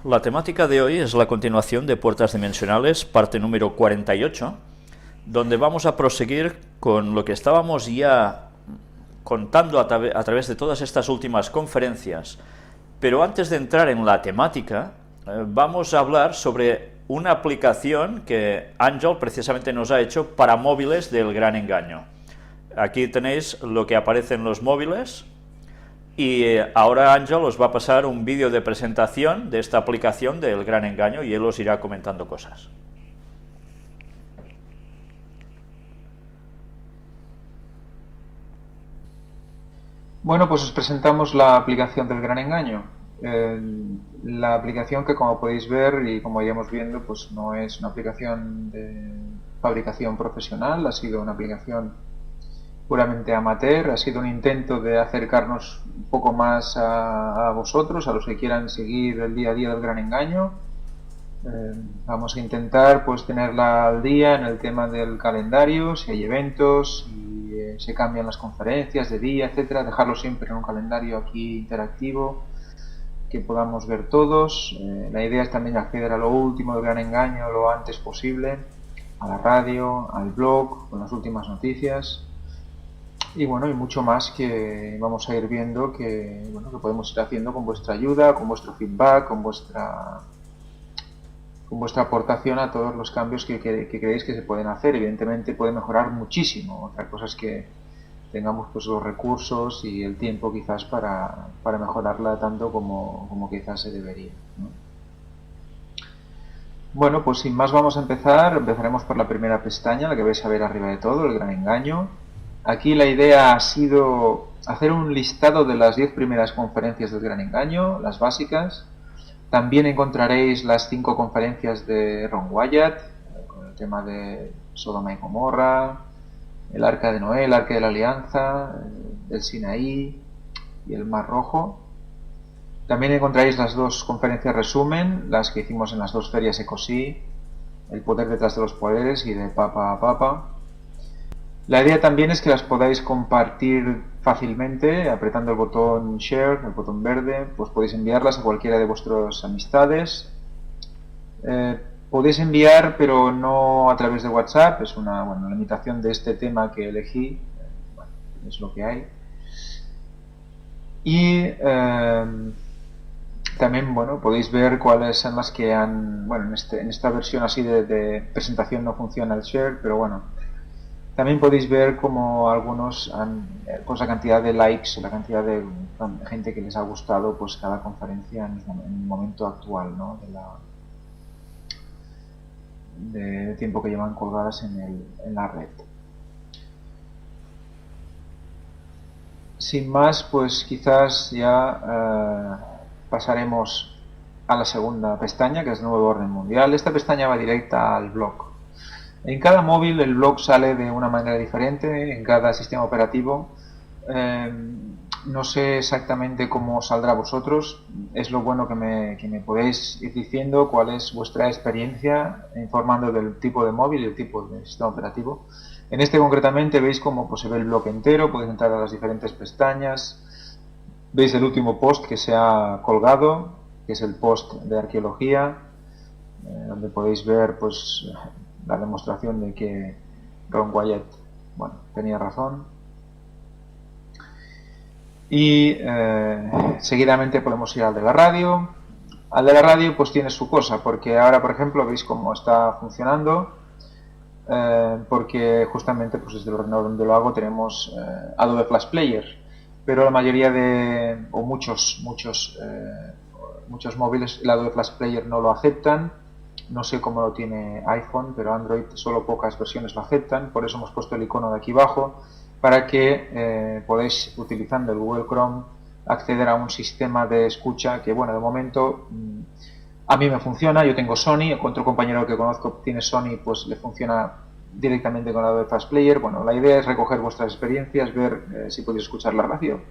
La temática de hoy es la continuación de Puertas Dimensionales, parte número 48, donde vamos a proseguir con lo que estábamos ya contando a través de todas estas últimas conferencias. Pero antes de entrar en la temática, vamos a hablar sobre una aplicación que Ángel precisamente nos ha hecho para móviles del Gran Engaño. Aquí tenéis lo que aparece en los móviles. Y ahora Ángel os va a pasar un vídeo de presentación de esta aplicación del Gran Engaño y él os irá comentando cosas. Bueno, pues os presentamos la aplicación del Gran Engaño. La aplicación que, como podéis ver y como iremos viendo, pues no es una aplicación de fabricación profesional, ha sido una aplicación puramente amateur, ha sido un intento de acercarnos un poco más a vosotros, a los que quieran seguir el día a día del Gran Engaño. Vamos a intentar pues tenerla al día en el tema del calendario, si hay eventos, si se cambian las conferencias de día, etcétera, dejarlo siempre en un calendario aquí interactivo que podamos ver todos. La idea es también acceder a lo último del Gran Engaño lo antes posible, a la radio, al blog, con las últimas noticias. Y bueno, y mucho más que vamos a ir viendo que podemos ir haciendo con vuestra ayuda, con vuestro feedback, con vuestra aportación a todos los cambios que creéis que se pueden hacer. Evidentemente puede mejorar muchísimo. Otra cosa es que tengamos pues los recursos y el tiempo quizás para mejorarla tanto como quizás se debería, ¿no? Bueno, pues sin más vamos a empezar. Empezaremos por la primera pestaña, la que vais a ver arriba de todo, el Gran Engaño. Aquí la idea ha sido hacer un listado de las 10 primeras conferencias del Gran Engaño, las básicas. También encontraréis las 5 conferencias de Ron Wyatt, con el tema de Sodoma y Gomorra, el Arca de Noé, el Arca de la Alianza, el Sinaí y el Mar Rojo. También encontraréis las 2 conferencias resumen, las que hicimos en las 2 ferias ECOSI, el poder detrás de los poderes y de Papa a Papa. La idea también es que las podáis compartir fácilmente apretando el botón Share, el botón verde, pues podéis enviarlas a cualquiera de vuestras amistades. Podéis enviar, pero no a través de WhatsApp, es una limitación de este tema que elegí, es lo que hay. Y también podéis ver cuáles son las que han, en esta versión así de presentación no funciona el Share, pero bueno. También podéis ver como algunos han, pues la cantidad de likes, la cantidad de gente que les ha gustado pues cada conferencia en el momento actual, ¿no? de tiempo que llevan colgadas en la red. Sin más, pues quizás ya pasaremos a la segunda pestaña, que es Nuevo Orden Mundial. Esta pestaña va directa al blog. En cada móvil el blog sale de una manera diferente, en cada sistema operativo. No sé exactamente cómo saldrá a vosotros. Es lo bueno que me podéis ir diciendo cuál es vuestra experiencia informando del tipo de móvil y el tipo de sistema operativo. En este concretamente veis cómo pues, se ve el blog entero, podéis entrar a las diferentes pestañas. Veis el último post que se ha colgado, que es el post de arqueología, donde podéis ver pues la demostración de que Ron Wyatt tenía razón. Y seguidamente podemos ir al de la radio. Al de la radio pues tiene su cosa, porque ahora por ejemplo veis cómo está funcionando, porque justamente pues desde el ordenador donde lo hago tenemos Adobe Flash Player, pero la mayoría o muchos móviles el Adobe Flash Player no lo aceptan. No sé cómo lo tiene iPhone, pero Android solo pocas versiones lo aceptan. Por eso hemos puesto el icono de aquí abajo para que podáis, utilizando el Google Chrome, acceder a un sistema de escucha que, de momento a mí me funciona. Yo tengo Sony, otro compañero que conozco tiene Sony, pues le funciona directamente con Adobe Flash Player. La idea es recoger vuestras experiencias, ver si podéis escuchar la radio,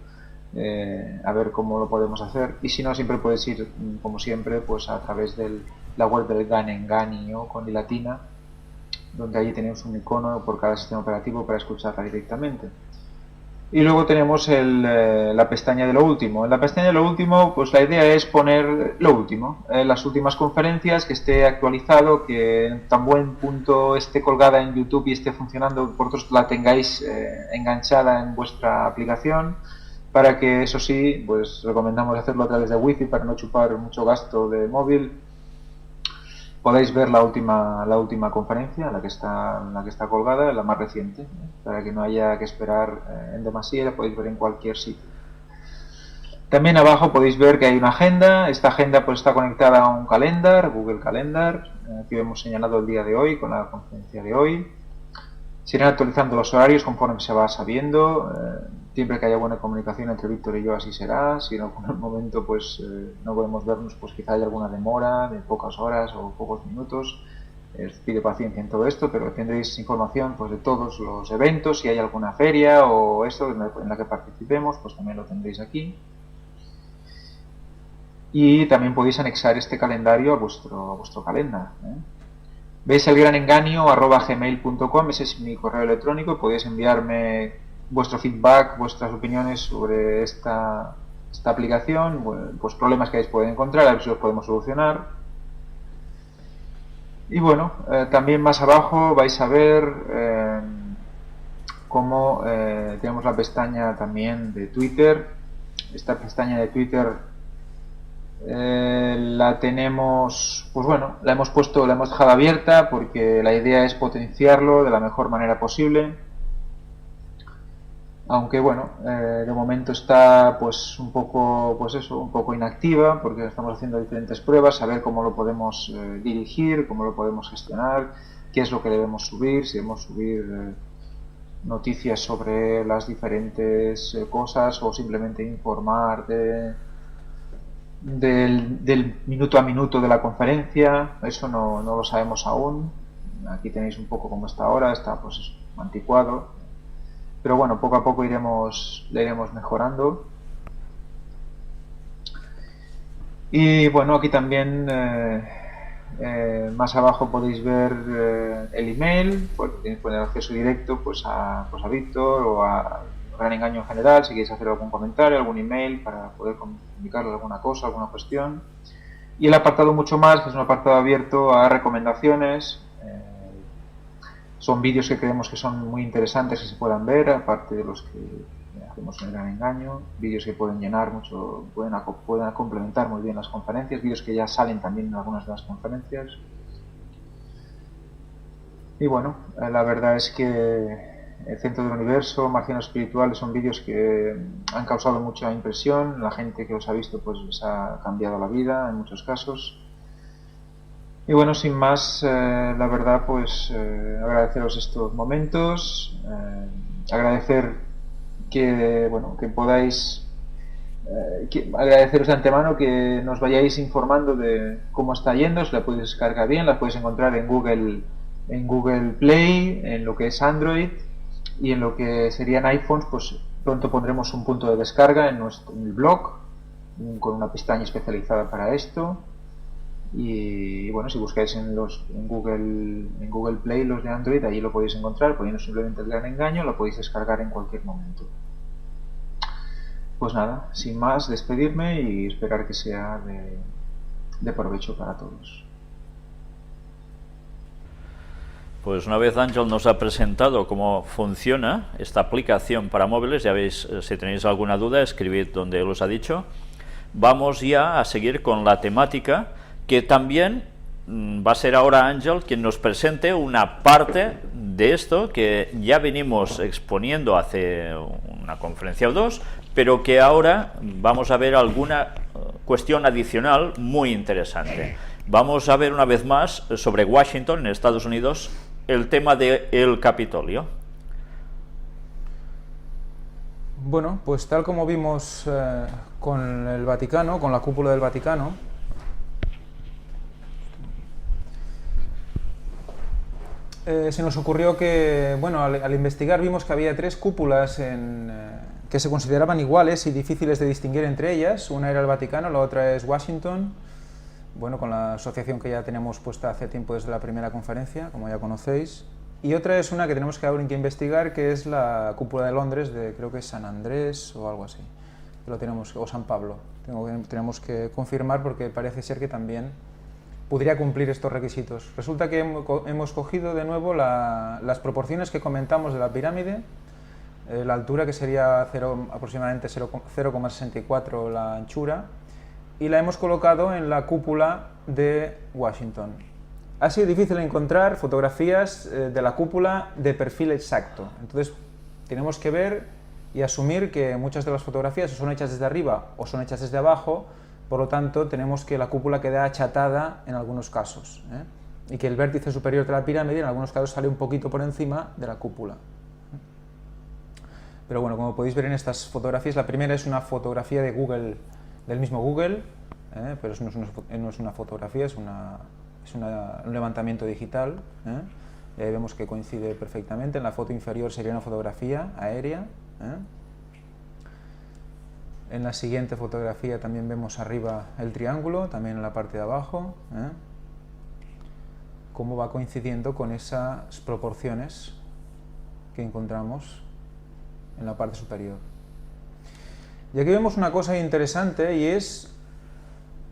a ver cómo lo podemos hacer. Y si no, siempre podéis ir, como siempre, pues a través de la web del Gran Engaño con i latina, donde allí tenemos un icono por cada sistema operativo para escucharla directamente. Y luego tenemos la pestaña de lo último. En la pestaña de lo último, pues la idea es poner lo último, las últimas conferencias, que esté actualizado, que en tan buen punto esté colgada en YouTube y esté funcionando, vosotros la tengáis enganchada en vuestra aplicación, para que, eso sí, pues recomendamos hacerlo a través de Wi-Fi para no chupar mucho gasto de móvil. Podéis ver la última conferencia, la que está colgada, la más reciente, para que no haya que esperar en demasía, la podéis ver en cualquier sitio. También abajo podéis ver que hay una agenda. Esta agenda pues está conectada a un calendar, Google Calendar. Aquí hemos señalado el día de hoy con la conferencia de hoy. Se irán actualizando los horarios conforme se va sabiendo. Siempre que haya buena comunicación entre Víctor y yo, así será. Si en algún momento pues no podemos vernos, pues quizá haya alguna demora de pocas horas o pocos minutos. Os pido paciencia en todo esto, pero tendréis información pues de todos los eventos. Si hay alguna feria o esto en la que participemos, pues también lo tendréis aquí. Y también podéis anexar este calendario a vuestro calendar. ¿Veis el gran engaño @gmail.com? Ese es mi correo electrónico. Podéis enviarme vuestro feedback, vuestras opiniones sobre esta aplicación, pues problemas que podéis encontrar, a ver si los podemos solucionar. Y bueno, también más abajo vais a ver cómo tenemos la pestaña también de Twitter. Esta pestaña de Twitter la tenemos, pues bueno, la hemos dejado abierta porque la idea es potenciarlo de la mejor manera posible. Aunque bueno, de momento está pues un poco inactiva, porque estamos haciendo diferentes pruebas, a ver cómo lo podemos dirigir, cómo lo podemos gestionar, qué es lo que debemos subir, si debemos subir noticias sobre las diferentes cosas o simplemente informar del minuto a minuto de la conferencia. Eso no lo sabemos aún. Aquí tenéis un poco cómo está ahora, está pues anticuado, pero bueno, poco a poco le iremos mejorando. Y bueno, aquí también más abajo podéis ver el email, pues tenéis acceso directo pues a Víctor o a Gran Engaño en general, si queréis hacer algún comentario, algún email para poder comunicarle alguna cosa, alguna cuestión. Y el apartado mucho más, que es un apartado abierto a recomendaciones. Son vídeos que creemos que son muy interesantes que se puedan ver, aparte de los que hacemos en el Gran Engaño. Vídeos que pueden llenar mucho, pueden complementar muy bien las conferencias, vídeos que ya salen también en algunas de las conferencias. Y bueno, la verdad es que el Centro del Universo, Marcianos Espirituales, son vídeos que han causado mucha impresión. La gente que los ha visto pues les ha cambiado la vida en muchos casos. Y bueno, sin más, la verdad pues agradeceros estos momentos, agradecer que podáis, agradeceros de antemano que nos vayáis informando de cómo está yendo. Si la podéis descargar bien, la podéis encontrar en Google Play, en lo que es Android, y en lo que serían iPhones, pues pronto pondremos un punto de descarga en el blog, con una pestaña especializada para esto. Y bueno, si buscáis en Google Play los de Android, allí lo podéis encontrar, poniendo simplemente el Gran Engaño, lo podéis descargar en cualquier momento. Pues nada, sin más, despedirme y esperar que sea de provecho para todos. Pues una vez Ángel nos ha presentado cómo funciona esta aplicación para móviles, ya veis, si tenéis alguna duda, escribid donde él os ha dicho. Vamos ya a seguir con la temática, que también va a ser ahora Ángel quien nos presente una parte de esto que ya venimos exponiendo hace una conferencia o dos, pero que ahora vamos a ver alguna cuestión adicional muy interesante. Vamos a ver una vez más sobre Washington, en Estados Unidos, el tema del Capitolio. Bueno, pues tal como vimos con el Vaticano, con la cúpula del Vaticano, se nos ocurrió que, bueno, al investigar vimos que había tres cúpulas que se consideraban iguales y difíciles de distinguir entre ellas. Una era el Vaticano, la otra es Washington, bueno, con la asociación que ya tenemos puesta hace tiempo desde la primera conferencia, como ya conocéis. Y otra es una que tenemos que aún que investigar, que es la cúpula de Londres, de creo que es San Andrés o algo así, o San Pablo. Tenemos que confirmar porque parece ser que también podría cumplir estos requisitos. Resulta que hemos cogido de nuevo las proporciones que comentamos de la pirámide, la altura que sería aproximadamente 0,64 la anchura, y la hemos colocado en la cúpula de Washington. Ha sido difícil encontrar fotografías de la cúpula de perfil exacto, entonces tenemos que ver y asumir que muchas de las fotografías son hechas desde arriba o son hechas desde abajo, por lo tanto tenemos que la cúpula queda achatada en algunos casos, y que el vértice superior de la pirámide en algunos casos sale un poquito por encima de la cúpula. Pero bueno, como podéis ver en estas fotografías, la primera es una fotografía de Google, del mismo Google, pero no es una fotografía, es un levantamiento digital, y ahí vemos que coincide perfectamente. En la foto inferior sería una fotografía aérea. En la siguiente fotografía también vemos arriba el triángulo, también en la parte de abajo, cómo va coincidiendo con esas proporciones que encontramos en la parte superior. Y aquí vemos una cosa interesante, y es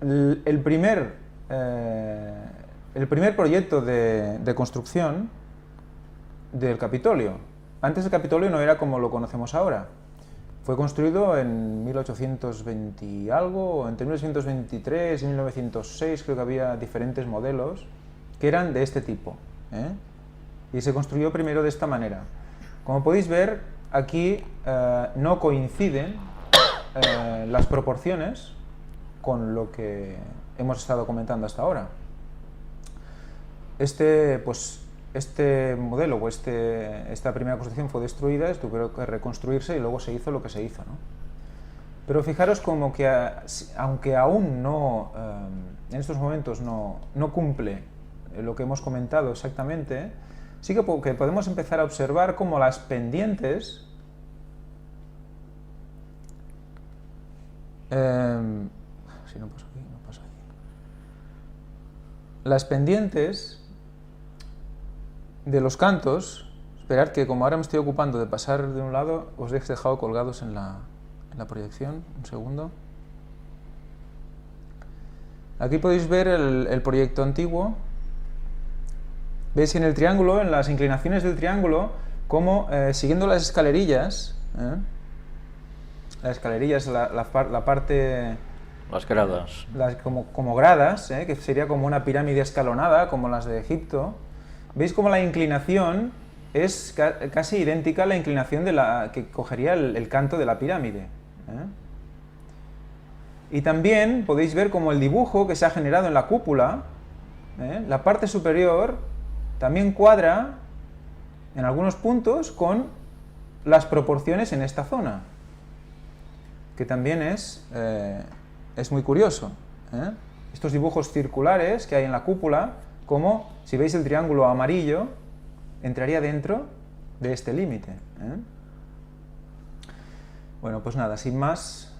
el primer proyecto de construcción del Capitolio. Antes el Capitolio no era como lo conocemos ahora. Fue construido en 1820 y algo, entre 1923 y 1906, creo que había diferentes modelos que eran de este tipo, y se construyó primero de esta manera. Como podéis ver, aquí no coinciden las proporciones con lo que hemos estado comentando hasta ahora. Este modelo o esta primera construcción fue destruida, tuvo que reconstruirse y luego se hizo lo que se hizo, ¿no? Pero fijaros como que, aunque aún no, en estos momentos no cumple lo que hemos comentado exactamente, sí que podemos empezar a observar cómo las pendientes si no paso aquí, no paso aquí. Las pendientes de los cantos, esperad que como ahora me estoy ocupando de pasar de un lado, os he dejado colgados en la proyección, un segundo. Aquí podéis ver el proyecto antiguo. Veis en el triángulo, en las inclinaciones del triángulo, como siguiendo las escalerillas, la parte... Las gradas. Como gradas, que sería como una pirámide escalonada, como las de Egipto. Veis como la inclinación es casi idéntica a la inclinación que cogería el canto de la pirámide. Y también podéis ver como el dibujo que se ha generado en la cúpula, la parte superior, también cuadra en algunos puntos con las proporciones en esta zona, que también es muy curioso. Estos dibujos circulares que hay en la cúpula, como si veis el triángulo amarillo, entraría dentro de este límite. Bueno, pues nada, sin más,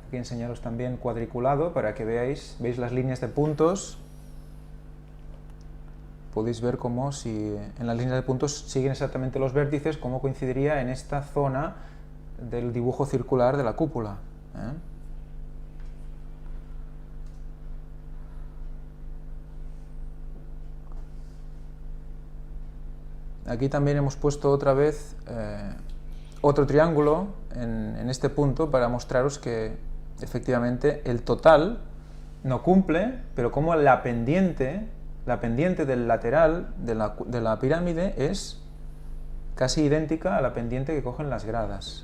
aquí enseñaros también cuadriculado para que veáis las líneas de puntos. Podéis ver cómo si en las líneas de puntos siguen exactamente los vértices, cómo coincidiría en esta zona del dibujo circular de la cúpula. Aquí también hemos puesto otra vez otro triángulo en este punto para mostraros que efectivamente el total no cumple, pero como la pendiente del lateral de la pirámide es casi idéntica a la pendiente que cogen las gradas.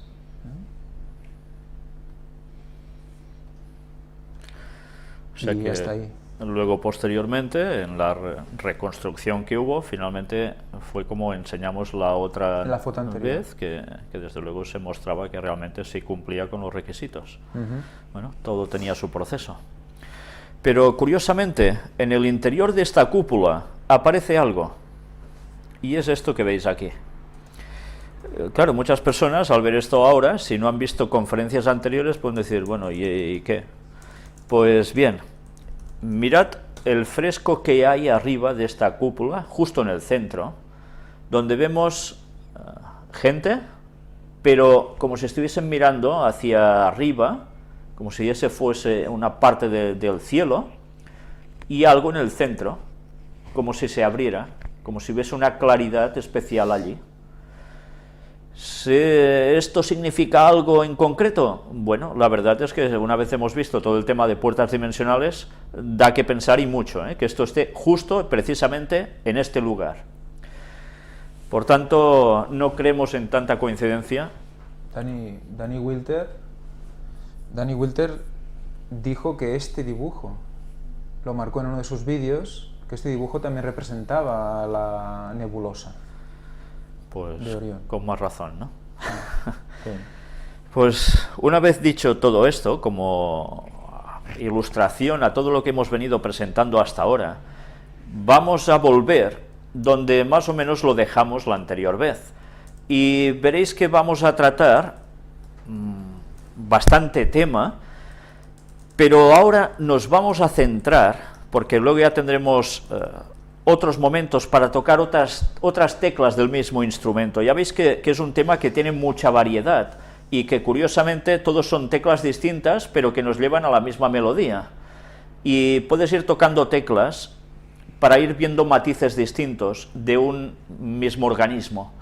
O sea y que hasta ahí. Luego, posteriormente, en la reconstrucción que hubo, finalmente fue como enseñamos la otra vez, que desde luego se mostraba que realmente sí cumplía con los requisitos. Bueno, todo tenía su proceso. Pero curiosamente, en el interior de esta cúpula aparece algo, y es esto que veis aquí. Claro, muchas personas al ver esto ahora, si no han visto conferencias anteriores, pueden decir, bueno, ¿y qué? Pues bien, mirad el fresco que hay arriba de esta cúpula, justo en el centro, donde vemos gente, pero como si estuviesen mirando hacia arriba, como si ese fuese una parte del cielo, y algo en el centro, como si se abriera, como si hubiese una claridad especial allí. ¿Esto significa algo en concreto? Bueno, la verdad es que una vez hemos visto todo el tema de puertas dimensionales, da que pensar y mucho, que esto esté justo, precisamente, en este lugar. Por tanto, no creemos en tanta coincidencia. Danny Wilter dijo que este dibujo, lo marcó en uno de sus vídeos, que este dibujo también representaba a la nebulosa. Pues de Orión. Con más razón, ¿no? Sí. Pues una vez dicho todo esto, como ilustración a todo lo que hemos venido presentando hasta ahora, vamos a volver donde más o menos lo dejamos la anterior vez. Y veréis que vamos a tratar bastante tema, pero ahora nos vamos a centrar, porque luego ya tendremos otros momentos para tocar otras teclas del mismo instrumento. Ya veis que es un tema que tiene mucha variedad y que curiosamente todos son teclas distintas, pero que nos llevan a la misma melodía. Y puedes ir tocando teclas para ir viendo matices distintos de un mismo organismo.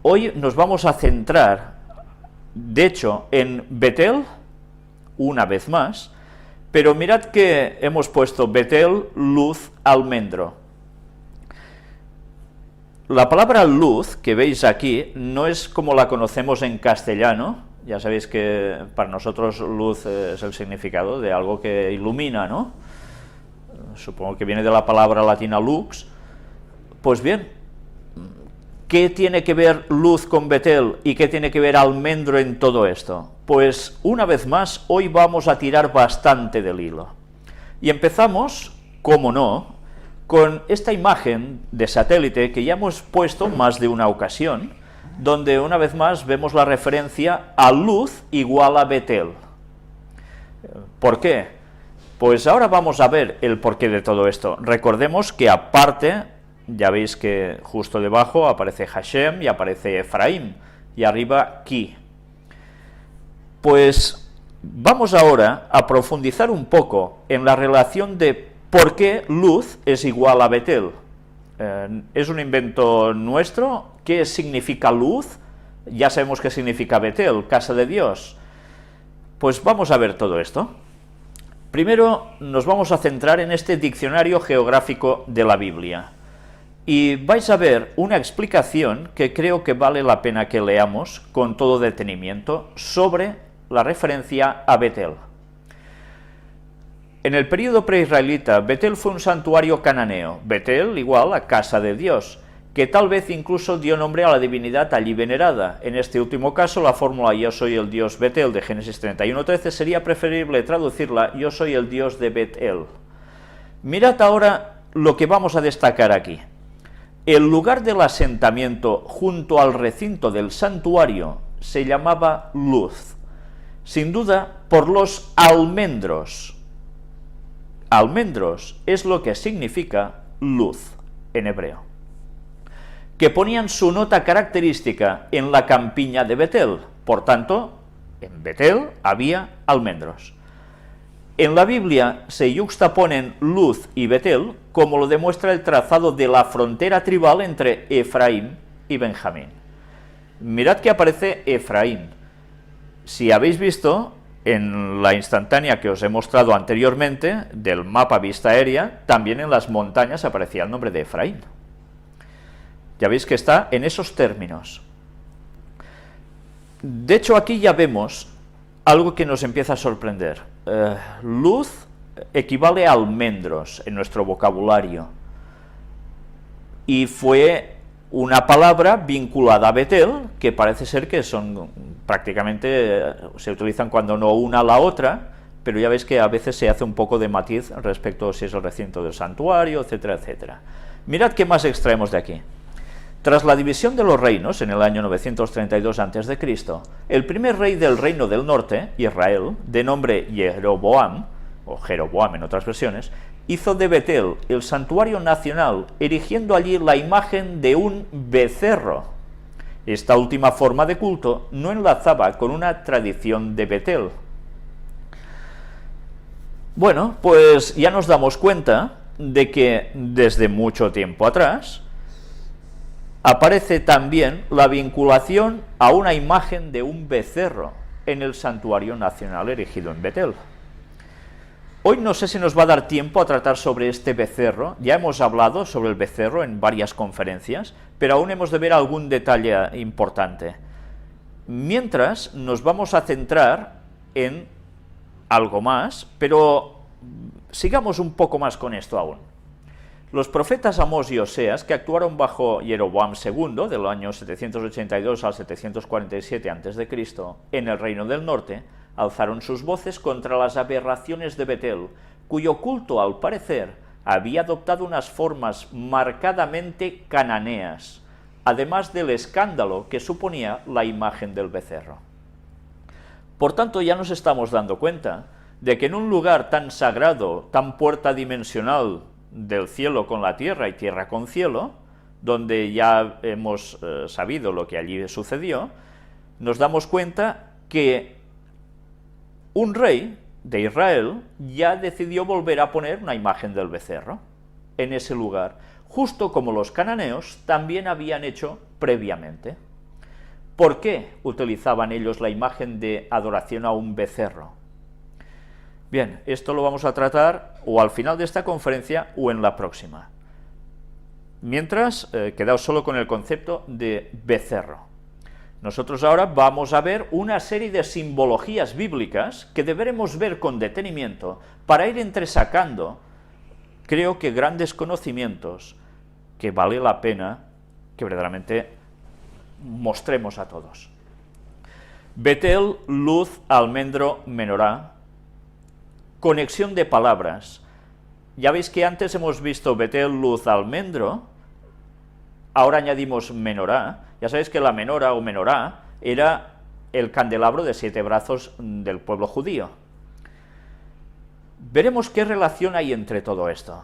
Hoy nos vamos a centrar, de hecho, en Betel, una vez más, pero mirad que hemos puesto Betel, luz, almendro. La palabra luz que veis aquí no es como la conocemos en castellano. Ya sabéis que para nosotros luz es el significado de algo que ilumina, ¿no? Supongo que viene de la palabra latina lux. Pues bien, ¿qué tiene que ver luz con Betel y qué tiene que ver almendro en todo esto? Pues una vez más, hoy vamos a tirar bastante del hilo. Y empezamos, como no, con esta imagen de satélite que ya hemos puesto más de una ocasión, donde una vez más vemos la referencia a luz igual a Betel. ¿Por qué? Pues ahora vamos a ver el porqué de todo esto. Recordemos que aparte, ya veis que justo debajo aparece Hashem y aparece Efraín, y arriba Ki. Pues vamos ahora a profundizar un poco en la relación de por qué luz es igual a Betel. ¿Es un invento nuestro? ¿Qué significa luz? Ya sabemos qué significa Betel, casa de Dios. Pues vamos a ver todo esto. Primero nos vamos a centrar en este diccionario geográfico de la Biblia. Y vais a ver una explicación que creo que vale la pena que leamos con todo detenimiento sobre la referencia a Betel. En el período preisraelita, Betel fue un santuario cananeo, Betel igual a casa de Dios, que tal vez incluso dio nombre a la divinidad allí venerada. En este último caso, la fórmula yo soy el Dios Betel de Génesis 31:13 sería preferible traducirla yo soy el Dios de Betel. Mirad ahora lo que vamos a destacar aquí. El lugar del asentamiento junto al recinto del santuario se llamaba Luz, sin duda por los almendros. Almendros es lo que significa luz en hebreo, que ponían su nota característica en la campiña de Betel. Por tanto, en Betel había almendros. En la Biblia se yuxtaponen Luz y Betel, como lo demuestra el trazado de la frontera tribal entre Efraín y Benjamín. Mirad que aparece Efraín. Si habéis visto, en la instantánea que os he mostrado anteriormente, del mapa vista aérea, también en las montañas aparecía el nombre de Efraín. Ya veis que está en esos términos. De hecho, aquí ya vemos algo que nos empieza a sorprender. Luz equivale a almendros en nuestro vocabulario. Y fue una palabra vinculada a Betel, que parece ser que son prácticamente, se utilizan cuando no una a la otra, pero ya veis que a veces se hace un poco de matiz respecto a si es el recinto del santuario, etcétera, etcétera. Mirad qué más extraemos de aquí. Tras la división de los reinos en el año 932 a.C., el primer rey del reino del norte, Israel, de nombre Jeroboam, o Jeroboam en otras versiones, hizo de Betel el santuario nacional, erigiendo allí la imagen de un becerro. Esta última forma de culto no enlazaba con una tradición de Betel. Bueno, pues ya nos damos cuenta de que desde mucho tiempo atrás aparece también la vinculación a una imagen de un becerro en el santuario nacional erigido en Betel. Hoy no sé si nos va a dar tiempo a tratar sobre este becerro. Ya hemos hablado sobre el becerro en varias conferencias, pero aún hemos de ver algún detalle importante. Mientras, nos vamos a centrar en algo más, pero sigamos un poco más con esto aún. Los profetas Amós y Oseas, que actuaron bajo Jeroboam II, del año 782 al 747 a.C., en el Reino del Norte, alzaron sus voces contra las aberraciones de Betel, cuyo culto, al parecer, había adoptado unas formas marcadamente cananeas, además del escándalo que suponía la imagen del becerro. Por tanto, ya nos estamos dando cuenta de que en un lugar tan sagrado, tan puerta dimensional del cielo con la tierra y tierra con cielo, donde ya hemos sabido lo que allí sucedió, nos damos cuenta que un rey de Israel ya decidió volver a poner una imagen del becerro en ese lugar, justo como los cananeos también habían hecho previamente. ¿Por qué utilizaban ellos la imagen de adoración a un becerro? Bien, esto lo vamos a tratar o al final de esta conferencia o en la próxima. Mientras, quedaos solo con el concepto de becerro. Nosotros ahora vamos a ver una serie de simbologías bíblicas que deberemos ver con detenimiento para ir entresacando, creo que grandes conocimientos que vale la pena que verdaderamente mostremos a todos. Betel, luz, almendro, menorá. Conexión de palabras. Ya veis que antes hemos visto Betel, luz, almendro, ahora añadimos menorá. Ya sabéis que la menora o menorá era el candelabro de 7 brazos del pueblo judío. Veremos qué relación hay entre todo esto.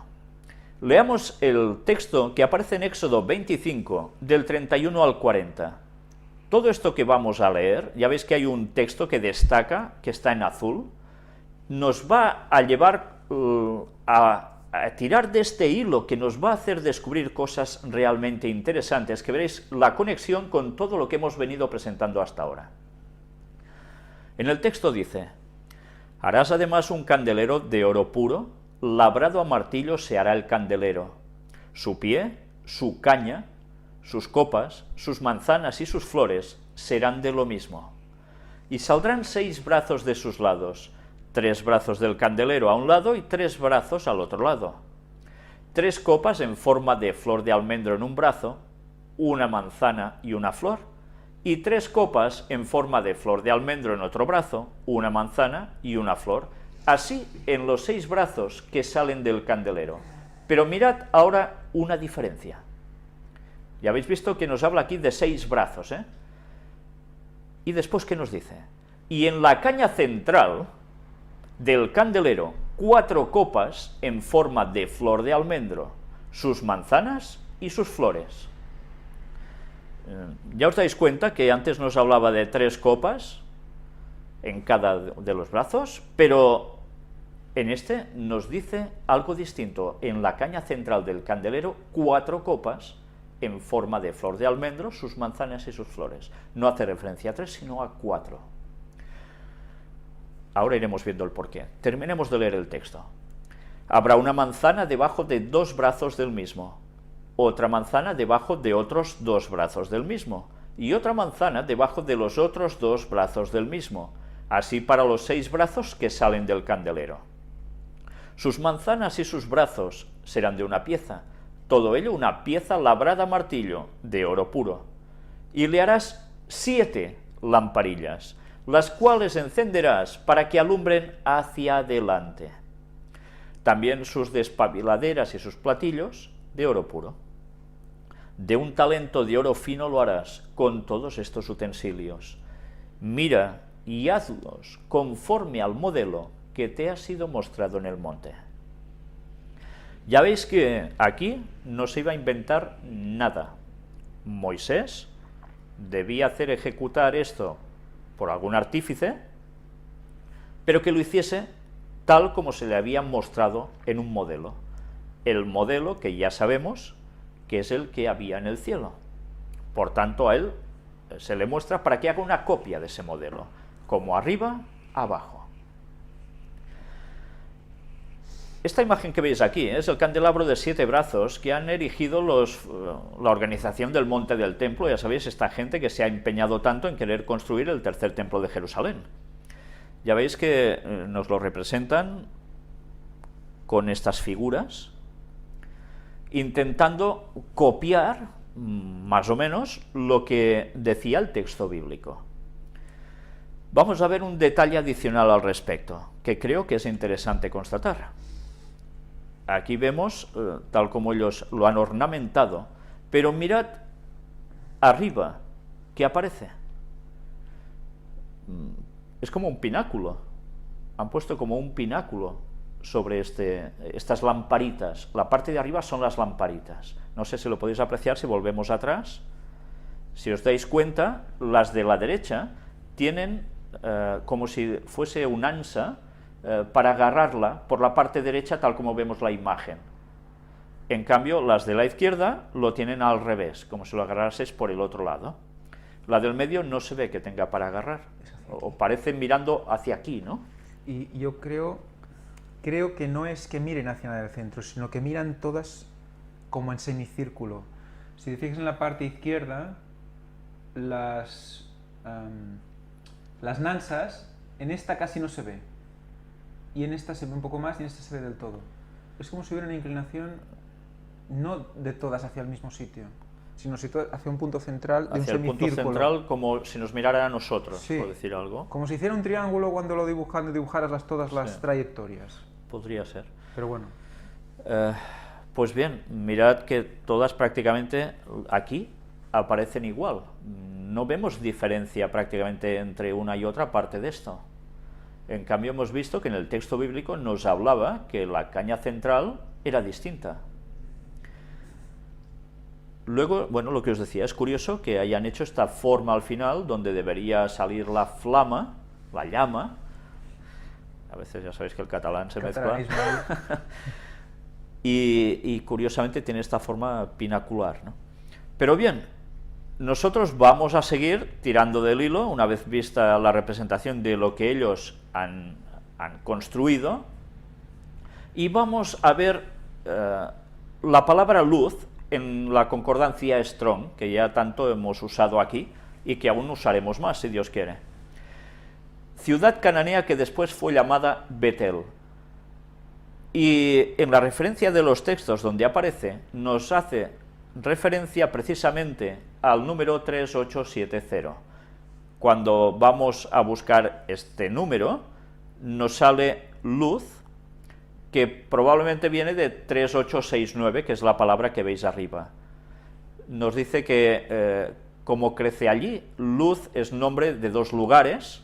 Leamos el texto que aparece en Éxodo 25, del 31 al 40. Todo esto que vamos a leer, ya veis que hay un texto que destaca, que está en azul, nos va a llevar a tirar de este hilo que nos va a hacer descubrir cosas realmente interesantes, que veréis la conexión con todo lo que hemos venido presentando hasta ahora. En el texto dice: harás además un candelero de oro puro, labrado a martillo se hará el candelero, su pie, su caña, sus copas, sus manzanas y sus flores serán de lo mismo. Y saldrán 6 brazos de sus lados, 3 brazos del candelero a un lado y 3 brazos al otro lado. 3 copas en forma de flor de almendro en un brazo, una manzana y una flor, y 3 copas en forma de flor de almendro en otro brazo, una manzana y una flor, así en los 6 brazos que salen del candelero. Pero mirad ahora una diferencia. Ya habéis visto que nos habla aquí de 6 brazos, ¿eh? Y después, ¿qué nos dice? Y en la caña central del candelero 4 copas en forma de flor de almendro, sus manzanas y sus flores. Ya os dais cuenta que antes nos hablaba de 3 copas en cada de los brazos, pero en este nos dice algo distinto. En la caña central del candelero 4 copas en forma de flor de almendro, sus manzanas y sus flores. No hace referencia a 3, sino a 4. Ahora iremos viendo el porqué. Terminemos de leer el texto. Habrá una manzana debajo de 2 brazos del mismo, otra manzana debajo de otros 2 brazos del mismo, y otra manzana debajo de los otros 2 brazos del mismo, así para los 6 brazos que salen del candelero. Sus manzanas y sus brazos serán de una pieza, todo ello una pieza labrada a martillo, de oro puro. Y le harás 7 lamparillas, las cuales encenderás para que alumbren hacia adelante. También sus despabiladeras y sus platillos de oro puro. De un talento de oro fino lo harás con todos estos utensilios. Mira y hazlos conforme al modelo que te ha sido mostrado en el monte. Ya veis que aquí no se iba a inventar nada. Moisés debía hacer ejecutar esto por algún artífice, pero que lo hiciese tal como se le había mostrado en un modelo. El modelo que ya sabemos que es el que había en el cielo. Por tanto, a él se le muestra para que haga una copia de ese modelo, como arriba, abajo. Esta imagen que veis aquí es el candelabro de 7 brazos que han erigido la organización del Monte del Templo. Ya sabéis, esta gente que se ha empeñado tanto en querer construir el tercer templo de Jerusalén. Ya veis que nos lo representan con estas figuras, intentando copiar más o menos lo que decía el texto bíblico. Vamos a ver un detalle adicional al respecto, que creo que es interesante constatar. Aquí vemos, tal como ellos lo han ornamentado, pero mirad arriba, ¿qué aparece? Es como un pináculo. Han puesto como un pináculo sobre estas lamparitas. La parte de arriba son las lamparitas. No sé si lo podéis apreciar si volvemos atrás. Si os dais cuenta, las de la derecha tienen como si fuese un ansa para agarrarla por la parte derecha, tal como vemos la imagen. En cambio, las de la izquierda lo tienen al revés, como si lo agarrases por el otro lado. La del medio no se ve que tenga para agarrar, o parece mirando hacia aquí, ¿no? Y yo creo que no es que miren hacia el centro, sino que miran todas como en semicírculo. Si te fijas en la parte izquierda, las nansas, en esta casi no se ve. Y en esta se ve un poco más y en esta se ve del todo. Es como si hubiera una inclinación no de todas hacia el mismo sitio, sino hacia un punto central de hacia un semicírculo. El punto central, como si nos mirara a nosotros, sí, por decir algo. Como si hiciera un triángulo cuando lo dibujaras todas las trayectorias. Podría ser. Pero bueno. Pues bien, mirad que todas prácticamente aquí aparecen igual. No vemos diferencia prácticamente entre una y otra parte de esto. En cambio, hemos visto que en el texto bíblico nos hablaba que la caña central era distinta. Luego, bueno, lo que os decía, es curioso que hayan hecho esta forma al final, donde debería salir la flama, la llama. A veces ya sabéis que el catalán se mezcla. Y curiosamente tiene esta forma pinacular, ¿no? Pero bien, nosotros vamos a seguir tirando del hilo, una vez vista la representación de lo que ellos han construido, y vamos a ver la palabra luz en la concordancia Strong, que ya tanto hemos usado aquí, y que aún usaremos más, si Dios quiere. Ciudad cananea que después fue llamada Betel. Y en la referencia de los textos donde aparece, nos hace referencia precisamente al número 3870. Cuando vamos a buscar este número, nos sale luz, que probablemente viene de 3869, que es la palabra que veis arriba. Nos dice que, como crece allí, luz es nombre de 2 lugares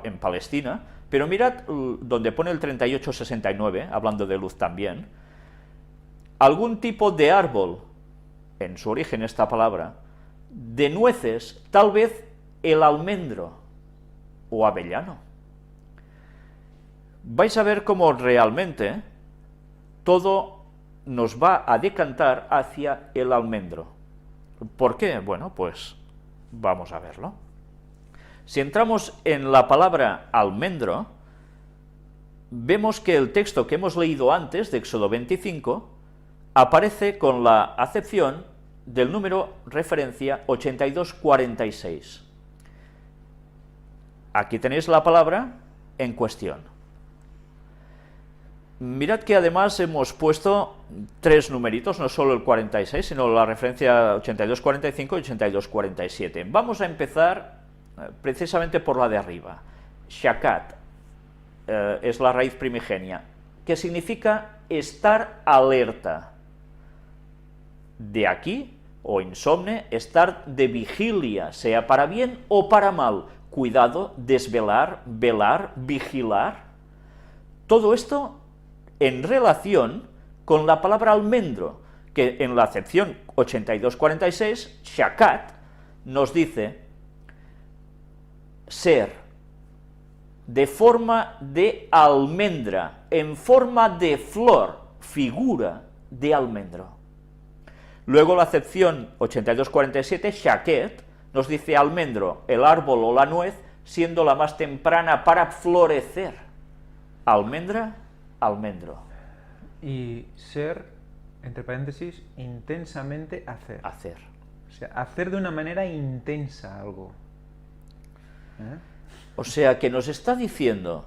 en Palestina, pero mirad donde pone el 3869, hablando de luz también, algún tipo de árbol, en su origen esta palabra, de nueces, tal vez el almendro o avellano. Vais a ver cómo realmente todo nos va a decantar hacia el almendro. ¿Por qué? Bueno, pues vamos a verlo. Si entramos en la palabra almendro, vemos que el texto que hemos leído antes, de Éxodo 25, aparece con la acepción del número referencia 8246. Aquí tenéis la palabra en cuestión. Mirad que además hemos puesto 3 numeritos, no solo el 46, sino la referencia 8245 y 8247. Vamos a empezar precisamente por la de arriba. Shakat es la raíz primigenia, que significa estar alerta. De aquí, o insomne, estar de vigilia, sea para bien o para mal. Cuidado, desvelar, velar, vigilar. Todo esto en relación con la palabra almendro, que en la acepción 8246, shakat, nos dice ser de forma de almendra, en forma de flor, figura de almendro. Luego la acepción 8247, shaket, nos dice almendro, el árbol o la nuez, siendo la más temprana para florecer. Almendra, almendro. Y ser, entre paréntesis, intensamente hacer. Hacer. O sea, hacer de una manera intensa algo. O sea, que nos está diciendo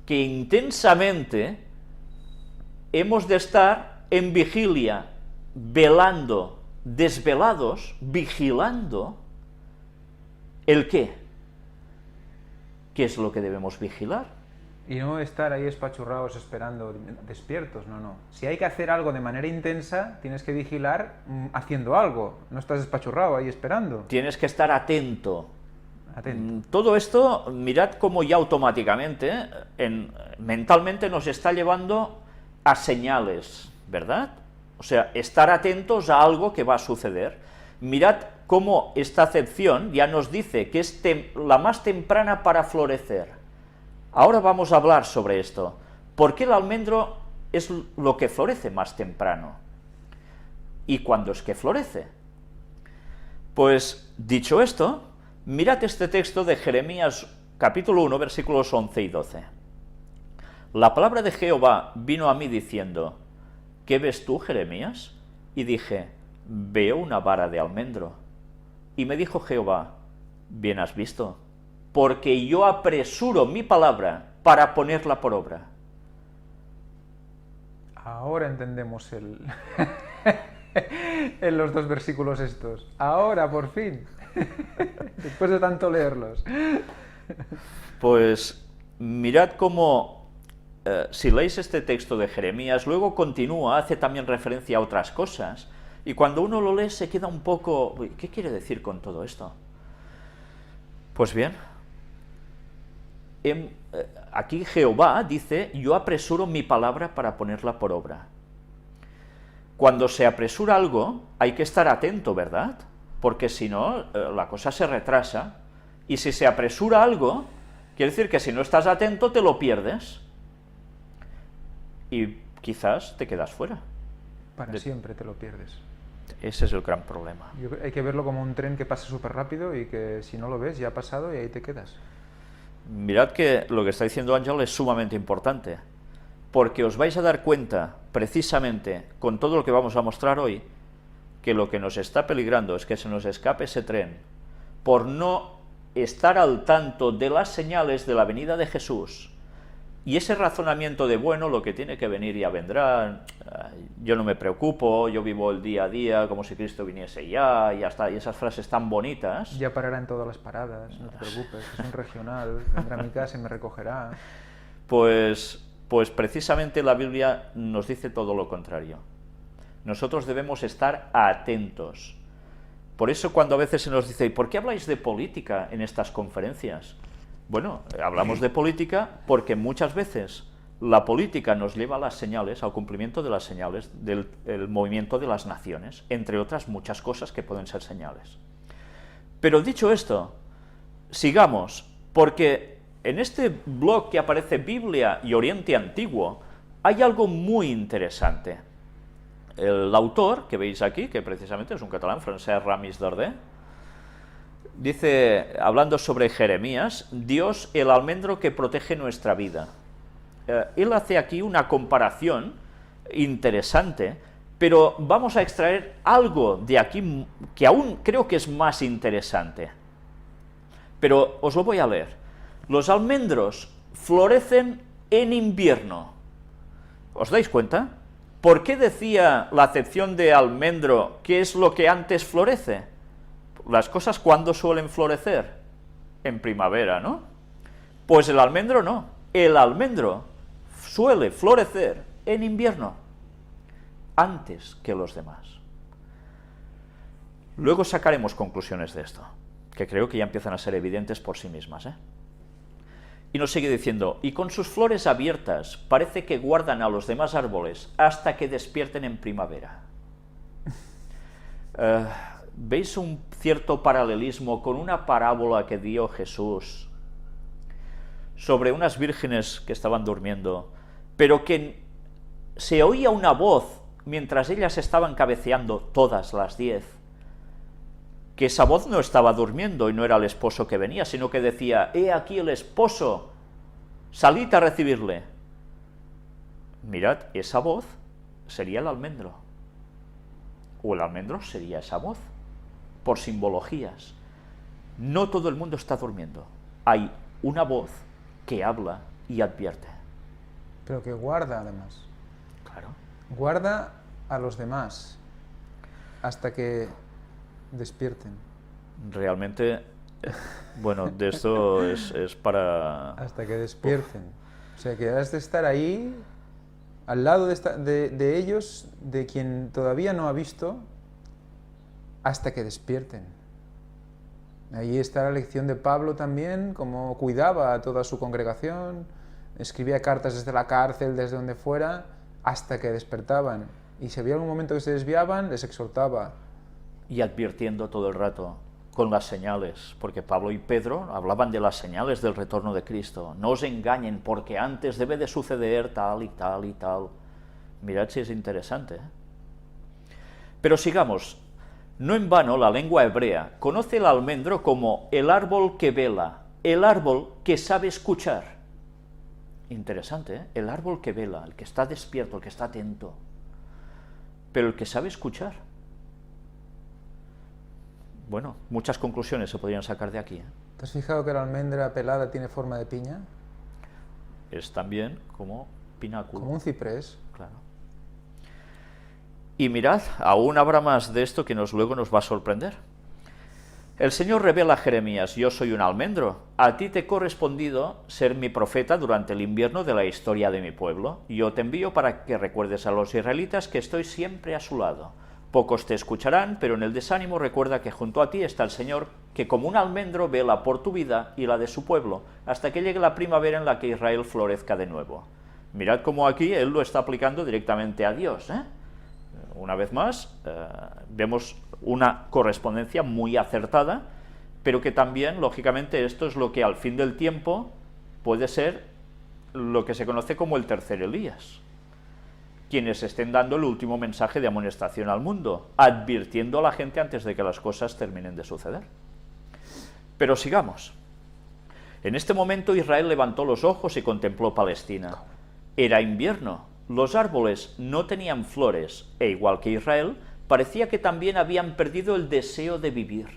que intensamente hemos de estar en vigilia, velando, desvelados, vigilando. ¿El qué? ¿Qué es lo que debemos vigilar? Y no estar ahí espachurrados esperando, despiertos, no. Si hay que hacer algo de manera intensa, tienes que vigilar haciendo algo, no estás espachurrado ahí esperando. Tienes que estar atento. Atento. Todo esto, mirad cómo ya automáticamente, mentalmente nos está llevando a señales, ¿verdad? O sea, estar atentos a algo que va a suceder. Mirad cómo esta acepción ya nos dice que es la más temprana para florecer. Ahora vamos a hablar sobre esto. ¿Por qué el almendro es lo que florece más temprano? ¿Y cuándo es que florece? Pues, dicho esto, mirad este texto de Jeremías capítulo 1, versículos 11 y 12. La palabra de Jehová vino a mí diciendo, ¿qué ves tú, Jeremías? Y dije, veo una vara de almendro. Y me dijo Jehová, bien has visto, porque yo apresuro mi palabra para ponerla por obra. Ahora entendemos en los dos versículos estos. Ahora, por fin. Después de tanto leerlos. Pues mirad cómo, si leéis este texto de Jeremías, luego continúa, hace también referencia a otras cosas, y cuando uno lo lee se queda un poco, ¿qué quiere decir con todo esto? Pues bien, aquí Jehová dice, yo apresuro mi palabra para ponerla por obra. Cuando se apresura algo, hay que estar atento, ¿verdad? Porque si no, la cosa se retrasa. Y si se apresura algo, quiere decir que si no estás atento, te lo pierdes. Y quizás te quedas fuera. Para siempre te lo pierdes. Ese es el gran problema. Hay que verlo como un tren que pasa súper rápido y que si no lo ves ya ha pasado y ahí te quedas. Mirad que lo que está diciendo Ángel es sumamente importante, porque os vais a dar cuenta, precisamente, con todo lo que vamos a mostrar hoy, que lo que nos está peligrando es que se nos escape ese tren por no estar al tanto de las señales de la venida de Jesús. Y ese razonamiento de, bueno, lo que tiene que venir ya vendrá, yo no me preocupo, yo vivo el día a día como si Cristo viniese ya está, y esas frases tan bonitas. Ya parará en todas las paradas, no te preocupes, es un regional, vendrá a mi casa y me recogerá. Pues precisamente la Biblia nos dice todo lo contrario. Nosotros debemos estar atentos. Por eso cuando a veces se nos dice, ¿y por qué habláis de política en estas conferencias? Bueno, hablamos de política porque muchas veces la política nos lleva a las señales, al cumplimiento de las señales del movimiento de las naciones, entre otras muchas cosas que pueden ser señales. Pero dicho esto, sigamos, porque en este blog que aparece Biblia y Oriente Antiguo hay algo muy interesante. El autor, que veis aquí, que precisamente es un catalán, Francesc Ramis Darder, dice, hablando sobre Jeremías, Dios, el almendro que protege nuestra vida. Él hace aquí una comparación interesante, pero vamos a extraer algo de aquí que aún creo que es más interesante. Pero os lo voy a leer. Los almendros florecen en invierno. ¿Os dais cuenta? ¿Por qué decía la acepción de almendro qué es lo que antes florece? Las cosas, ¿cuándo suelen florecer? En primavera, ¿no? Pues el almendro no. El almendro suele florecer en invierno, antes que los demás. Luego sacaremos conclusiones de esto, que creo que ya empiezan a ser evidentes por sí mismas, ¿eh? Y nos sigue diciendo, y con sus flores abiertas parece que guardan a los demás árboles hasta que despierten en primavera. ¿Veis un cierto paralelismo con una parábola que dio Jesús sobre unas vírgenes que estaban durmiendo, pero que se oía una voz mientras ellas estaban cabeceando, todas las 10, que esa voz no estaba durmiendo y no era el esposo que venía, sino que decía, he aquí el esposo, salid a recibirle. Mirad, esa voz sería el almendro, o el almendro sería esa voz, por simbologías. No todo el mundo está durmiendo, hay una voz que habla y advierte. Pero que guarda, además. Claro. Guarda a los demás hasta que despierten. Realmente, bueno, de esto es para... Hasta que despierten. O sea, que has de estar ahí, al lado de ellos, de quien todavía no ha visto, hasta que despierten. Ahí está la lección de Pablo también, cómo cuidaba a toda su congregación, escribía cartas desde la cárcel, desde donde fuera, hasta que despertaban. Y si había algún momento que se desviaban, les exhortaba. Y advirtiendo todo el rato, con las señales, porque Pablo y Pedro hablaban de las señales del retorno de Cristo. No os engañen, porque antes debe de suceder tal y tal y tal. Mirad si es interesante, ¿eh? Pero sigamos. No en vano la lengua hebrea conoce el almendro como el árbol que vela, el árbol que sabe escuchar. Interesante, ¿eh? El árbol que vela, el que está despierto, el que está atento, pero el que sabe escuchar. Bueno, muchas conclusiones se podrían sacar de aquí, ¿eh? ¿Te has fijado que la almendra pelada tiene forma de piña? Es también como pináculo. Como un ciprés. Claro. Y mirad, aún habrá más de esto que luego nos va a sorprender. El Señor revela a Jeremías, yo soy un almendro, a ti te he correspondido ser mi profeta durante el invierno de la historia de mi pueblo. Yo te envío para que recuerdes a los israelitas que estoy siempre a su lado. Pocos te escucharán, pero en el desánimo recuerda que junto a ti está el Señor, que como un almendro vela por tu vida y la de su pueblo, hasta que llegue la primavera en la que Israel florezca de nuevo. Mirad cómo aquí él lo está aplicando directamente a Dios, ¿eh? Una vez más, vemos una correspondencia muy acertada, pero que también, lógicamente, esto es lo que al fin del tiempo puede ser lo que se conoce como el tercer Elías, quienes estén dando el último mensaje de amonestación al mundo, advirtiendo a la gente antes de que las cosas terminen de suceder. Pero sigamos. En este momento Israel levantó los ojos y contempló Palestina. Era invierno. Los árboles no tenían flores, e igual que Israel, parecía que también habían perdido el deseo de vivir.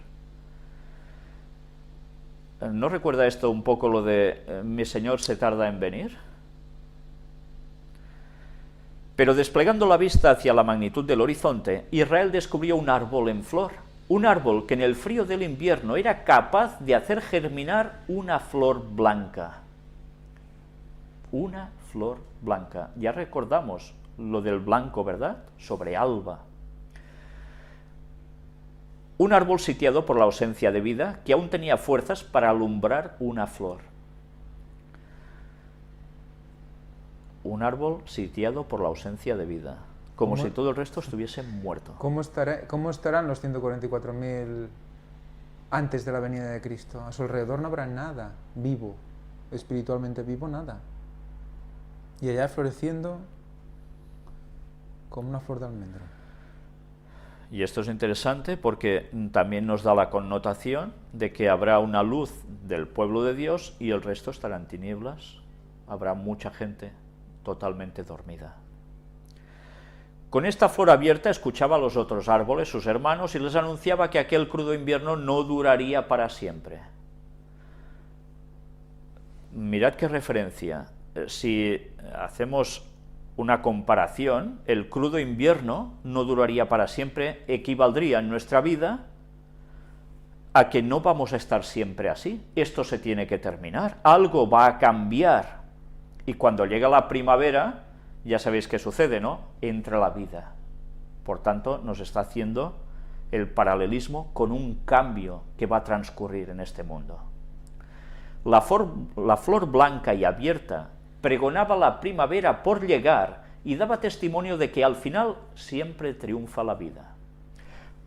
¿No recuerda esto un poco lo de mi Señor se tarda en venir? Pero desplegando la vista hacia la magnitud del horizonte, Israel descubrió un árbol en flor, un árbol que en el frío del invierno era capaz de hacer germinar una flor blanca. Una flor blanca. Ya recordamos lo del blanco, ¿verdad? Sobre alba. Un árbol sitiado por la ausencia de vida que aún tenía fuerzas para alumbrar una flor. Un árbol sitiado por la ausencia de vida, como si todo el resto estuviese muerto. ¿Cómo estarán los 144.000 antes de la venida de Cristo? A su alrededor no habrá nada vivo, espiritualmente vivo, nada. Y allá floreciendo como una flor de almendro. Y esto es interesante porque también nos da la connotación de que habrá una luz del pueblo de Dios y el resto estará en tinieblas. Habrá mucha gente totalmente dormida. Con esta flor abierta escuchaba a los otros árboles, sus hermanos, y les anunciaba que aquel crudo invierno no duraría para siempre. Mirad qué referencia. Si hacemos una comparación, el crudo invierno no duraría para siempre, equivaldría en nuestra vida a que no vamos a estar siempre así. Esto se tiene que terminar, algo va a cambiar. Y cuando llega la primavera, ya sabéis qué sucede, ¿no? Entra la vida. Por tanto, nos está haciendo el paralelismo con un cambio que va a transcurrir en este mundo. la flor blanca y abierta pregonaba la primavera por llegar y daba testimonio de que al final siempre triunfa la vida.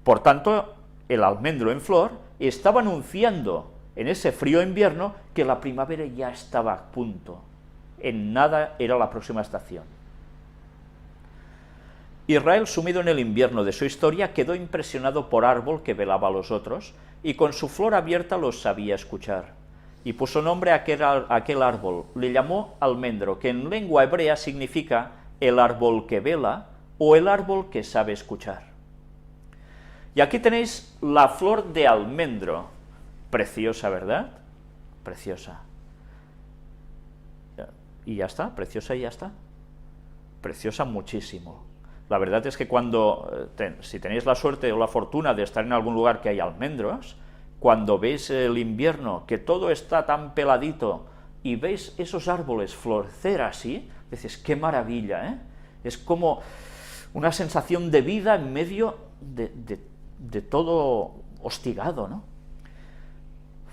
Por tanto, el almendro en flor estaba anunciando en ese frío invierno que la primavera ya estaba a punto. En nada era la próxima estación. Israel, sumido en el invierno de su historia, quedó impresionado por árbol que velaba a los otros, y con su flor abierta los sabía escuchar. Y puso nombre a aquel árbol, le llamó almendro, que en lengua hebrea significa el árbol que vela o el árbol que sabe escuchar. Y aquí tenéis la flor de almendro, preciosa, ¿verdad? Preciosa. Y ya está, preciosa y ya está. Preciosa muchísimo. La verdad es que si tenéis la suerte o la fortuna de estar en algún lugar que hay almendros, cuando veis el invierno, que todo está tan peladito, y veis esos árboles florecer así, dices, qué maravilla, ¿eh? Es como una sensación de vida en medio de todo hostigado, ¿no?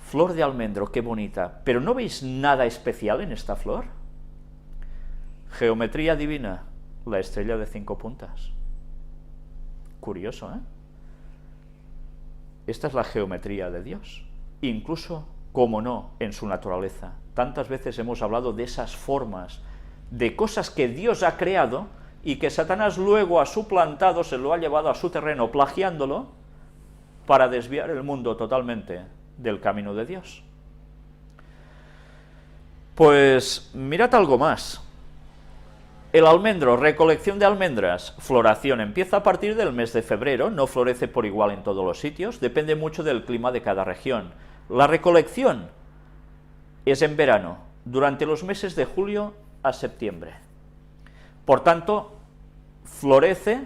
Flor de almendro, qué bonita. ¿Pero no veis nada especial en esta flor? Geometría divina, la estrella de 5 puntas. Curioso, ¿eh? Esta es la geometría de Dios. Incluso, como no, en su naturaleza. Tantas veces hemos hablado de esas formas, de cosas que Dios ha creado y que Satanás luego ha suplantado, se lo ha llevado a su terreno, plagiándolo, para desviar el mundo totalmente del camino de Dios. Pues mirad algo más. El almendro, recolección de almendras, floración, empieza a partir del mes de febrero, no florece por igual en todos los sitios, depende mucho del clima de cada región. La recolección es en verano, durante los meses de julio a septiembre. Por tanto, florece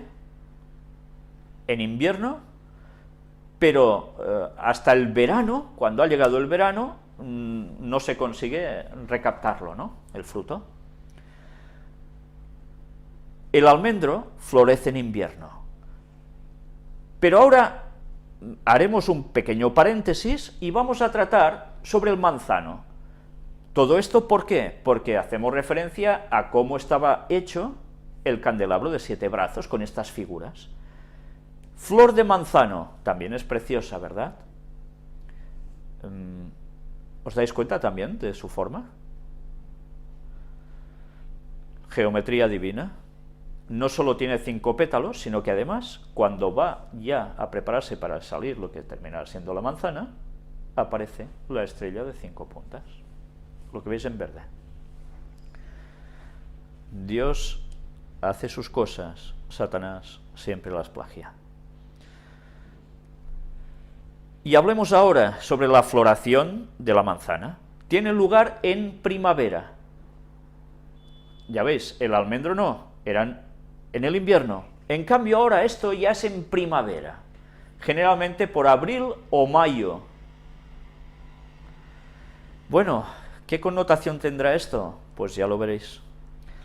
en invierno, pero hasta el verano, cuando ha llegado el verano, no se consigue recaptarlo, ¿no?, el fruto. El almendro florece en invierno. Pero ahora haremos un pequeño paréntesis y vamos a tratar sobre el manzano. ¿Todo esto por qué? Porque hacemos referencia a cómo estaba hecho el candelabro de 7 brazos con estas figuras. Flor de manzano, también es preciosa, ¿verdad? ¿Os dais cuenta también de su forma? Geometría divina. No solo tiene 5 pétalos, sino que además, cuando va ya a prepararse para salir lo que terminará siendo la manzana, aparece la estrella de 5 puntas, lo que veis en verde. Dios hace sus cosas, Satanás siempre las plagia. Y hablemos ahora sobre la floración de la manzana. Tiene lugar en primavera. Ya veis, el almendro no, eran en el invierno. En cambio ahora esto ya es en primavera, generalmente por abril o mayo. Bueno, ¿qué connotación tendrá esto? Pues ya lo veréis.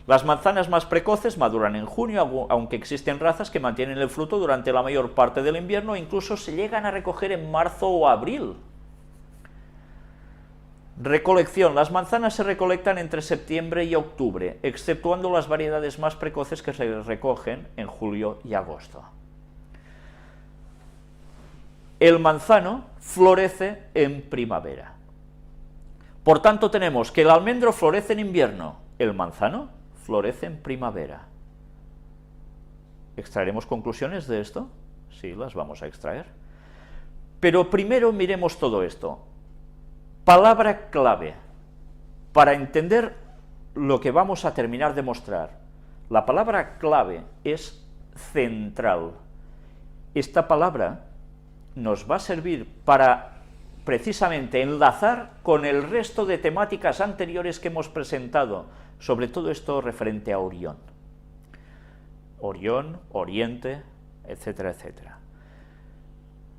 Las manzanas más precoces maduran en junio, aunque existen razas que mantienen el fruto durante la mayor parte del invierno e incluso se llegan a recoger en marzo o abril. Recolección. Las manzanas se recolectan entre septiembre y octubre, exceptuando las variedades más precoces que se recogen en julio y agosto. El manzano florece en primavera. Por tanto, tenemos que el almendro florece en invierno, el manzano florece en primavera. ¿Extraeremos conclusiones de esto? Sí, las vamos a extraer. Pero primero miremos todo esto. Palabra clave para entender lo que vamos a terminar de mostrar. La palabra clave es central. Esta palabra nos va a servir para precisamente enlazar con el resto de temáticas anteriores que hemos presentado, sobre todo esto referente a Orión. Orión, Oriente, etcétera, etcétera.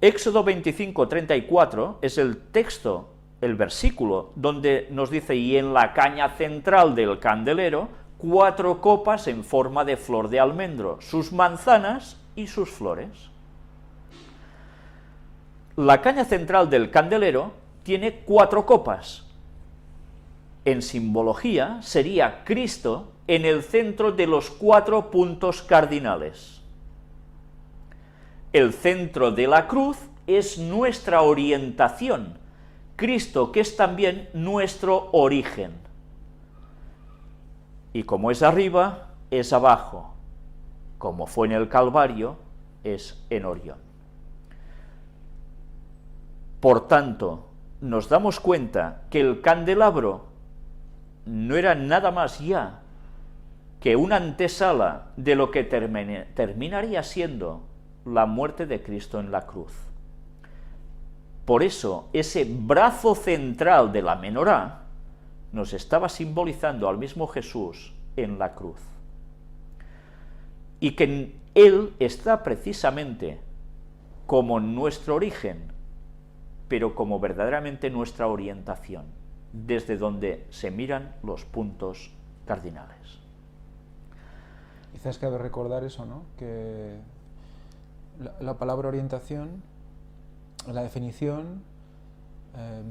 Éxodo 25:34 es el texto, el versículo, donde nos dice, y en la caña central del candelero, 4 copas en forma de flor de almendro, sus manzanas y sus flores. La caña central del candelero tiene 4 copas. en simbología, sería Cristo en el centro de los 4 puntos cardinales. El centro de la cruz es nuestra orientación, Cristo, que es también nuestro origen. Y como es arriba, es abajo. Como fue en el Calvario, es en Orión. Por tanto, nos damos cuenta que el candelabro no era nada más ya que una antesala de lo que terminaría siendo la muerte de Cristo en la cruz. Por eso, ese brazo central de la menorá nos estaba simbolizando al mismo Jesús en la cruz. Y que Él está precisamente como nuestro origen, pero como verdaderamente nuestra orientación, desde donde se miran los puntos cardinales. Quizás cabe recordar eso, ¿no? Que la palabra orientación, la definición,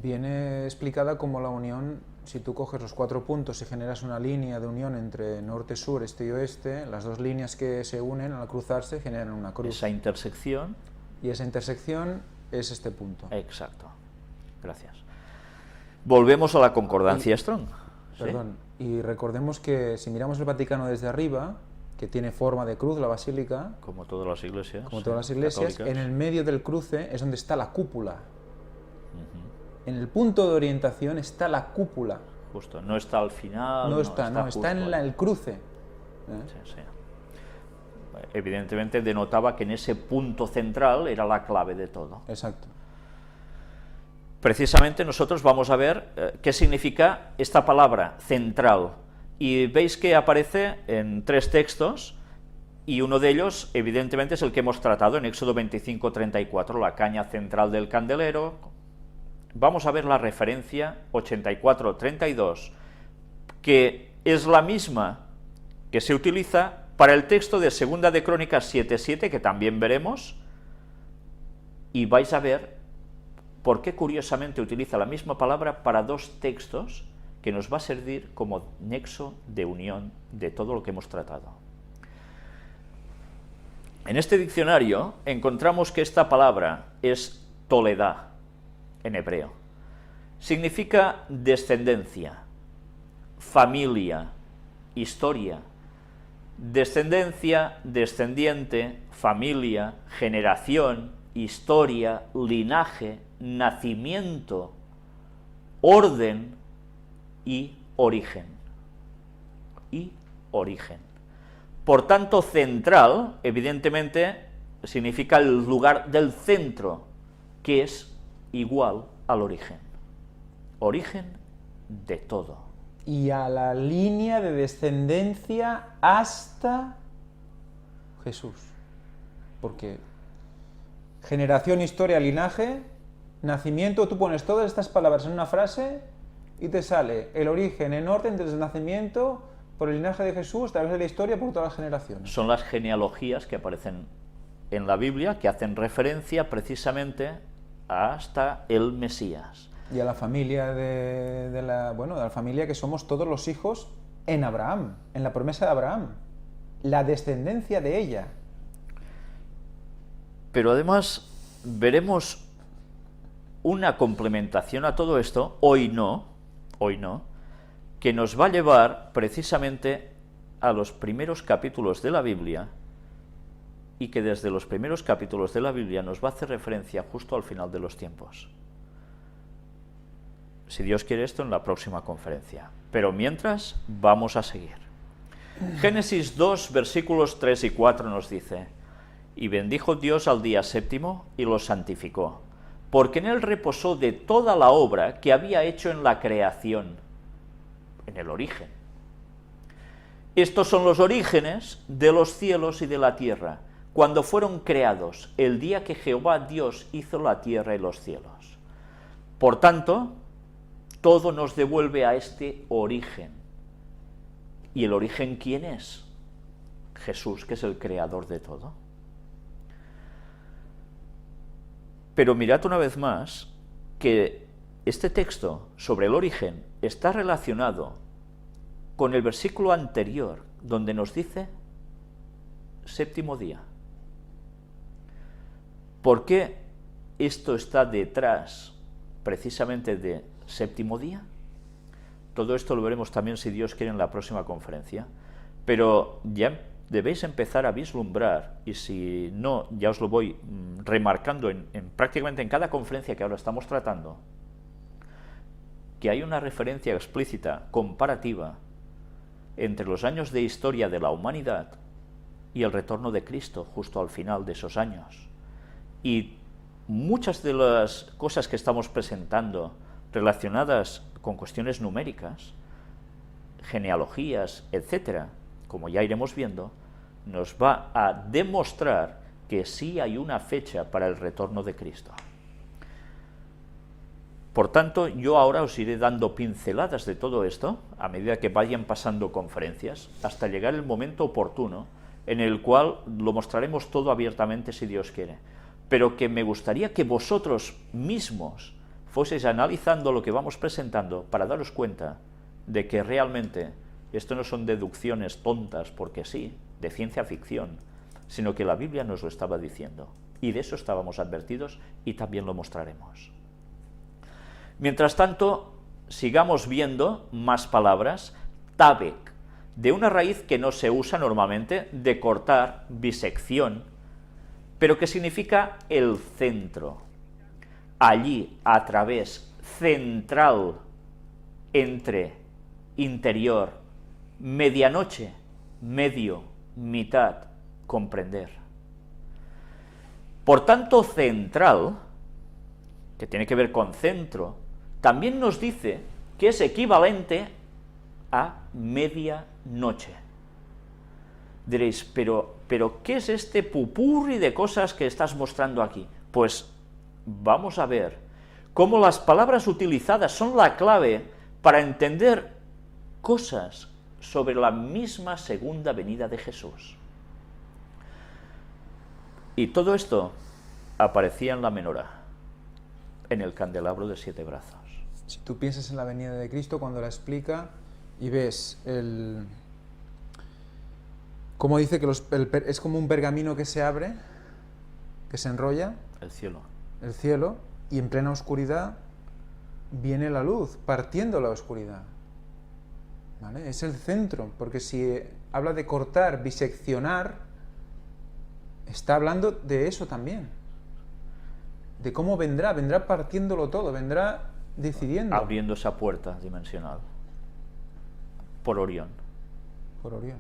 viene explicada como la unión. Si tú coges los 4 puntos y generas una línea de unión entre norte, sur, este y oeste, las 2 líneas que se unen al cruzarse generan una cruz. Esa intersección. Y esa intersección es este punto. Exacto. Gracias. Volvemos a la concordancia Strong. Perdón. ¿Sí? Y recordemos que si miramos el Vaticano desde arriba, que tiene forma de cruz, la basílica, como todas las iglesias, como todas las iglesias, católicas, en el medio del cruce es donde está la cúpula. En el punto de orientación está la cúpula. Justo, no está al final. No está en el cruce. Sí, sí. Evidentemente denotaba que en ese punto central era la clave de todo. Exacto. Precisamente nosotros vamos a ver qué significa esta palabra, central. Y veis que aparece en 3 textos, y uno de ellos, evidentemente, es el que hemos tratado en Éxodo 25:34, la caña central del candelero. Vamos a ver la referencia 84:32, que es la misma que se utiliza para el texto de Segunda de Crónicas 7:7, que también veremos, y vais a ver por qué curiosamente utiliza la misma palabra para 2 textos que nos va a servir como nexo de unión de todo lo que hemos tratado. En este diccionario encontramos que esta palabra es toledá, en hebreo. Significa descendencia, familia, historia. Descendencia, descendiente, familia, generación, historia, linaje, nacimiento, orden y origen. Y origen. Por tanto, central, evidentemente, significa el lugar del centro, que es igual al origen. Origen de todo. Y a la línea de descendencia hasta Jesús. Porque generación, historia, linaje, nacimiento, tú pones todas estas palabras en una frase y te sale el origen en orden desde el nacimiento, por el linaje de Jesús, a través de la historia, por todas las generaciones. Son las genealogías que aparecen en la Biblia, que hacen referencia precisamente hasta el Mesías. Y a la familia de la familia que somos todos los hijos en Abraham, en la promesa de Abraham, la descendencia de ella. Pero además veremos una complementación a todo esto, hoy no, que nos va a llevar precisamente a los primeros capítulos de la Biblia, y que desde los primeros capítulos de la Biblia nos va a hacer referencia justo al final de los tiempos. Si Dios quiere, esto en la próxima conferencia. Pero mientras, vamos a seguir. Génesis 2, versículos 3 y 4 nos dice: y bendijo Dios al día 7º y lo santificó, porque en él reposó de toda la obra que había hecho en la creación, en el origen. Estos son los orígenes de los cielos y de la tierra, cuando fueron creados, el día que Jehová Dios hizo la tierra y los cielos. Por tanto, todo nos devuelve a este origen. ¿Y el origen quién es? Jesús, que es el creador de todo. Pero mirad una vez más que este texto sobre el origen está relacionado con el versículo anterior, donde nos dice séptimo día. ¿Por qué esto está detrás precisamente de séptimo día? Todo esto lo veremos también, si Dios quiere, en la próxima conferencia, pero ya debéis empezar a vislumbrar, y si no, ya os lo voy remarcando prácticamente en cada conferencia que ahora estamos tratando, que hay una referencia explícita, comparativa, entre los años de historia de la humanidad y el retorno de Cristo justo al final de esos años. Y muchas de las cosas que estamos presentando relacionadas con cuestiones numéricas, genealogías, etcétera, como ya iremos viendo, nos va a demostrar que sí hay una fecha para el retorno de Cristo. Por tanto, yo ahora os iré dando pinceladas de todo esto a medida que vayan pasando conferencias, hasta llegar el momento oportuno en el cual lo mostraremos todo abiertamente, si Dios quiere. Pero que me gustaría que vosotros mismos fueseis analizando lo que vamos presentando para daros cuenta de que realmente esto no son deducciones tontas porque sí, de ciencia ficción, sino que la Biblia nos lo estaba diciendo. Y de eso estábamos advertidos y también lo mostraremos. Mientras tanto, sigamos viendo más palabras. Tabek, de una raíz que no se usa normalmente, de cortar, bisección, pero que significa el centro. Allí, a través, central, entre, interior, medianoche, medio, mitad, comprender. Por tanto, central, que tiene que ver con centro, también nos dice que es equivalente a medianoche. Diréis, pero ¿qué es este pupurri de cosas que estás mostrando aquí? Pues vamos a ver cómo las palabras utilizadas son la clave para entender cosas sobre la misma segunda venida de Jesús. Y todo esto aparecía en la menorá, en el candelabro de 7 brazos. Si tú piensas en la venida de Cristo, cuando la explica y ves como dice que es como un pergamino que se abre, que se enrolla, El cielo, y en plena oscuridad viene la luz, partiendo la oscuridad. ¿Vale? Es el centro, porque si habla de cortar, biseccionar, está hablando de eso también. De cómo vendrá partiéndolo todo, vendrá decidiendo. Abriendo esa puerta dimensional por Orión. Por Orión.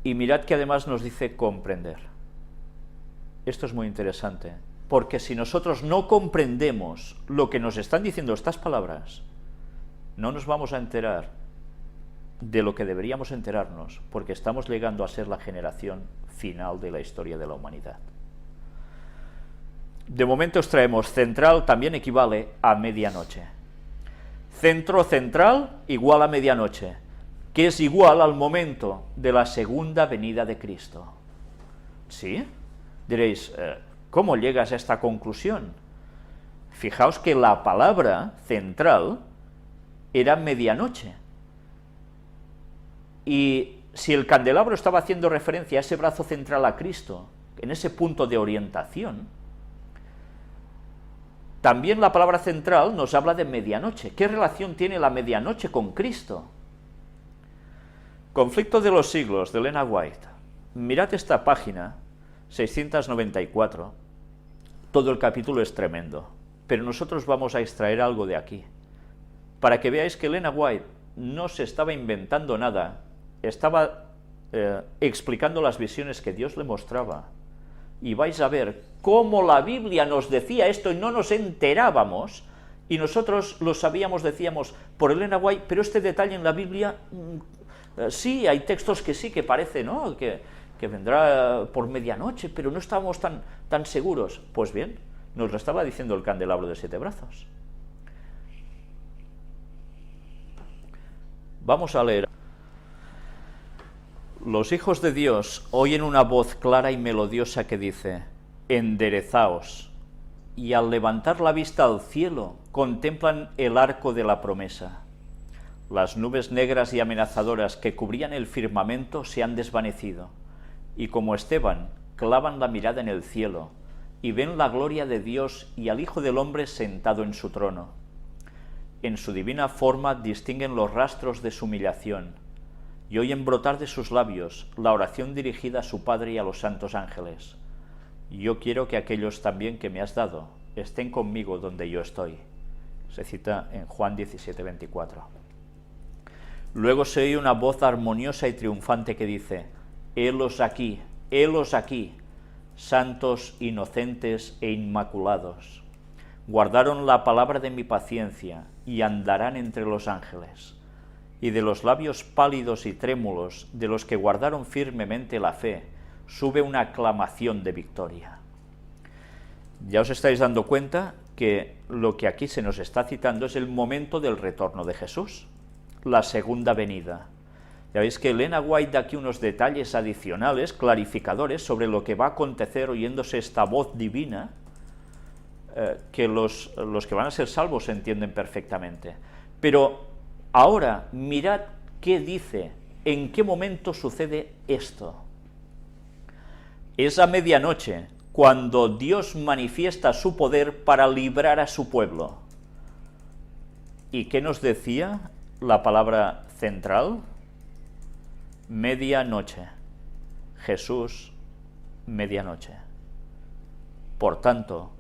Y mirad que además nos dice comprender. Esto es muy interesante, porque si nosotros no comprendemos lo que nos están diciendo estas palabras, no nos vamos a enterar de lo que deberíamos enterarnos, porque estamos llegando a ser la generación final de la historia de la humanidad. De momento os traemos central, también equivale a medianoche. Centro central igual a medianoche, que es igual al momento de la segunda venida de Cristo. ¿Sí? Diréis, ¿cómo llegas a esta conclusión? Fijaos que la palabra central era medianoche. Y si el candelabro estaba haciendo referencia a ese brazo central a Cristo, en ese punto de orientación, también la palabra central nos habla de medianoche. ¿Qué relación tiene la medianoche con Cristo? Conflicto de los siglos, de Elena White. Mirad esta página, 694. Todo el capítulo es tremendo, pero nosotros vamos a extraer algo de aquí, para que veáis que Elena White no se estaba inventando nada, estaba explicando las visiones que Dios le mostraba. Y vais a ver cómo la Biblia nos decía esto y no nos enterábamos, y nosotros lo sabíamos, decíamos, por Elena White, pero este detalle en la Biblia, sí, hay textos que sí, que parece, ¿no?, que vendrá por medianoche, pero no estábamos tan seguros. Pues bien, nos lo estaba diciendo el candelabro de 7 brazos. Vamos a leer. Los hijos de Dios oyen una voz clara y melodiosa que dice: enderezaos, y al levantar la vista al cielo, contemplan el arco de la promesa. Las nubes negras y amenazadoras que cubrían el firmamento se han desvanecido, y como Esteban, clavan la mirada en el cielo, y ven la gloria de Dios y al Hijo del Hombre sentado en su trono. En su divina forma distinguen los rastros de su humillación, y oyen brotar de sus labios la oración dirigida a su Padre y a los santos ángeles. Yo quiero que aquellos también que me has dado estén conmigo donde yo estoy. Se cita en Juan 17:24. Luego se oye una voz armoniosa y triunfante que dice: helos aquí, santos, inocentes e inmaculados. Guardaron la palabra de mi paciencia y andarán entre los ángeles. Y de los labios pálidos y trémulos de los que guardaron firmemente la fe, sube una aclamación de victoria. Ya os estáis dando cuenta que lo que aquí se nos está citando es el momento del retorno de Jesús, la segunda venida. Ya veis que Elena White da aquí unos detalles adicionales, clarificadores, sobre lo que va a acontecer oyéndose esta voz divina, que los que van a ser salvos entienden perfectamente. Pero ahora mirad qué dice, en qué momento sucede esto. Es a medianoche, cuando Dios manifiesta su poder para librar a su pueblo. ¿Y qué nos decía la palabra central? Medianoche. Jesús, medianoche. Por tanto,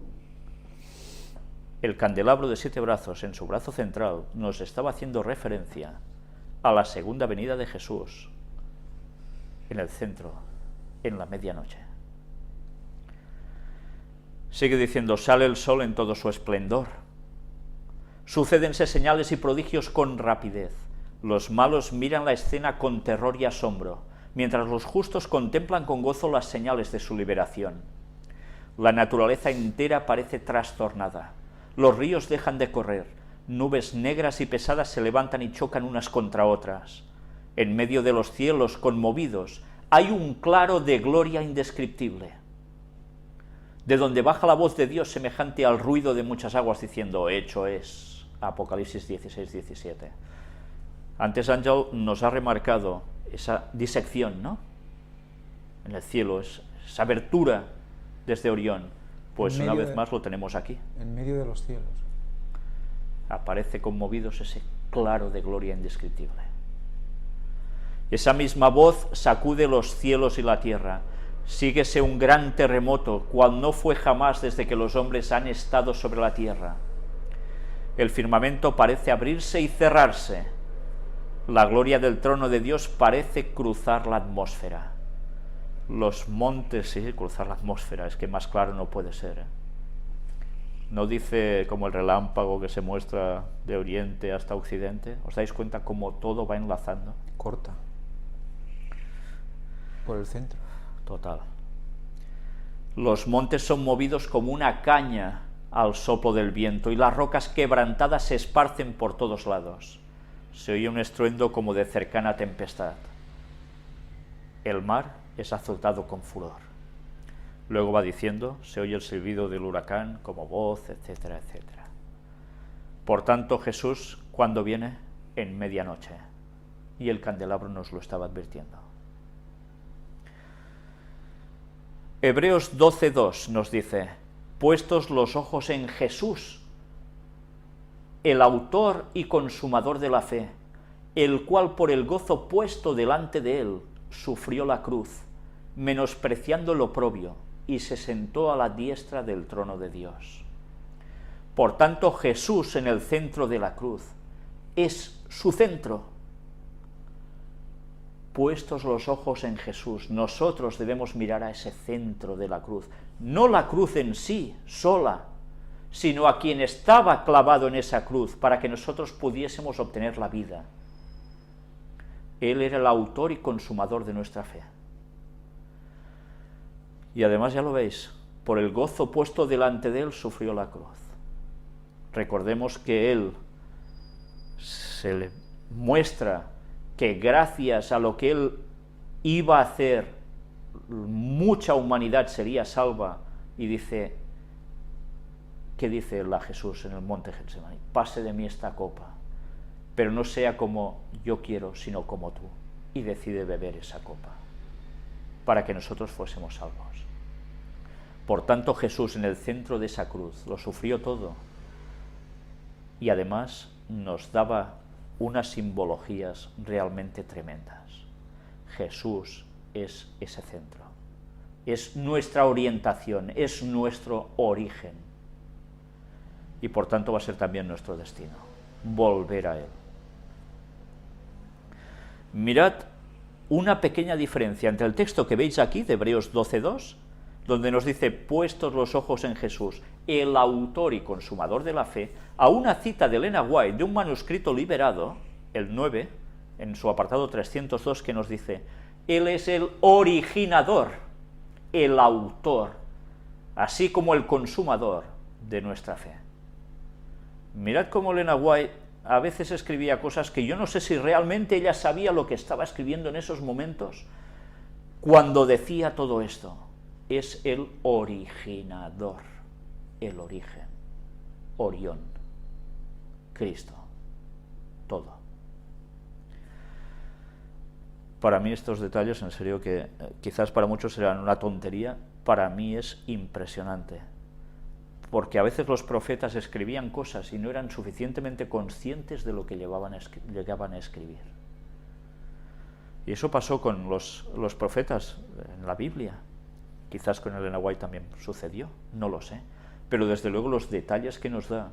el candelabro de 7 brazos en su brazo central nos estaba haciendo referencia a la segunda venida de Jesús en el centro, en la medianoche. Sigue diciendo: sale el sol en todo su esplendor. Sucédense señales y prodigios con rapidez. Los malos miran la escena con terror y asombro, mientras los justos contemplan con gozo las señales de su liberación. La naturaleza entera parece trastornada. Los ríos dejan de correr. Nubes negras y pesadas se levantan y chocan unas contra otras. En medio de los cielos conmovidos hay un claro de gloria indescriptible, de donde baja la voz de Dios semejante al ruido de muchas aguas, diciendo: hecho es. Apocalipsis 16:17. Antes Ángel nos ha remarcado esa disección, ¿no? En el cielo, esa abertura desde Orión. Pues una vez más lo tenemos aquí. En medio de los cielos. Aparece conmovidos ese claro de gloria indescriptible. Esa misma voz sacude los cielos y la tierra. Síguese un gran terremoto, cual no fue jamás desde que los hombres han estado sobre la tierra. El firmamento parece abrirse y cerrarse. La gloria del trono de Dios parece cruzar la atmósfera. Los montes, sí, cruzar la atmósfera, es que más claro no puede ser, ¿eh? No dice como el relámpago que se muestra de oriente hasta occidente. ¿Os dais cuenta cómo todo va enlazando? Corta. Por el centro. Total. Los montes son movidos como una caña al soplo del viento, y las rocas quebrantadas se esparcen por todos lados. Se oye un estruendo como de cercana tempestad. El mar es azotado con furor. Luego va diciendo: se oye el silbido del huracán como voz, etcétera, etcétera. Por tanto, Jesús, ¿cuándo viene? En medianoche. Y el candelabro nos lo estaba advirtiendo. Hebreos 12:2 nos dice: puestos los ojos en Jesús, el autor y consumador de la fe, el cual por el gozo puesto delante de él sufrió la cruz, menospreciando el oprobio, y se sentó a la diestra del trono de Dios. Por tanto, Jesús en el centro de la cruz es su centro. Puestos los ojos en Jesús, nosotros debemos mirar a ese centro de la cruz, no la cruz en sí, sola, sino a quien estaba clavado en esa cruz para que nosotros pudiésemos obtener la vida. Él era el autor y consumador de nuestra fe. Y además, ya lo veis, por el gozo puesto delante de él sufrió la cruz. Recordemos que él se le muestra que gracias a lo que él iba a hacer, mucha humanidad sería salva, y dice ¿qué dice él a Jesús en el monte Getsemaní? Pase de mí esta copa, pero no sea como yo quiero, sino como tú. Y decide beber esa copa, para que nosotros fuésemos salvos. Por tanto, Jesús en el centro de esa cruz lo sufrió todo, y además nos daba unas simbologías realmente tremendas. Jesús es ese centro, es nuestra orientación, es nuestro origen, y por tanto va a ser también nuestro destino, volver a Él. Mirad una pequeña diferencia entre el texto que veis aquí, de Hebreos 12:2, donde nos dice, puestos los ojos en Jesús, el autor y consumador de la fe, a una cita de Elena White de un manuscrito liberado, el 9, en su apartado 302, que nos dice, Él es el originador, el autor, así como el consumador de nuestra fe. Mirad cómo Elena White a veces escribía cosas que yo no sé si realmente ella sabía lo que estaba escribiendo en esos momentos, cuando decía todo esto. Es el originador, el origen, Orión, Cristo, todo. Para mí estos detalles, en serio, que quizás para muchos serán una tontería, para mí es impresionante, porque a veces los profetas escribían cosas y no eran suficientemente conscientes de lo que llegaban a escribir. Y eso pasó con los profetas en la Biblia. Quizás con Elena White también sucedió, no lo sé. Pero desde luego los detalles que nos da,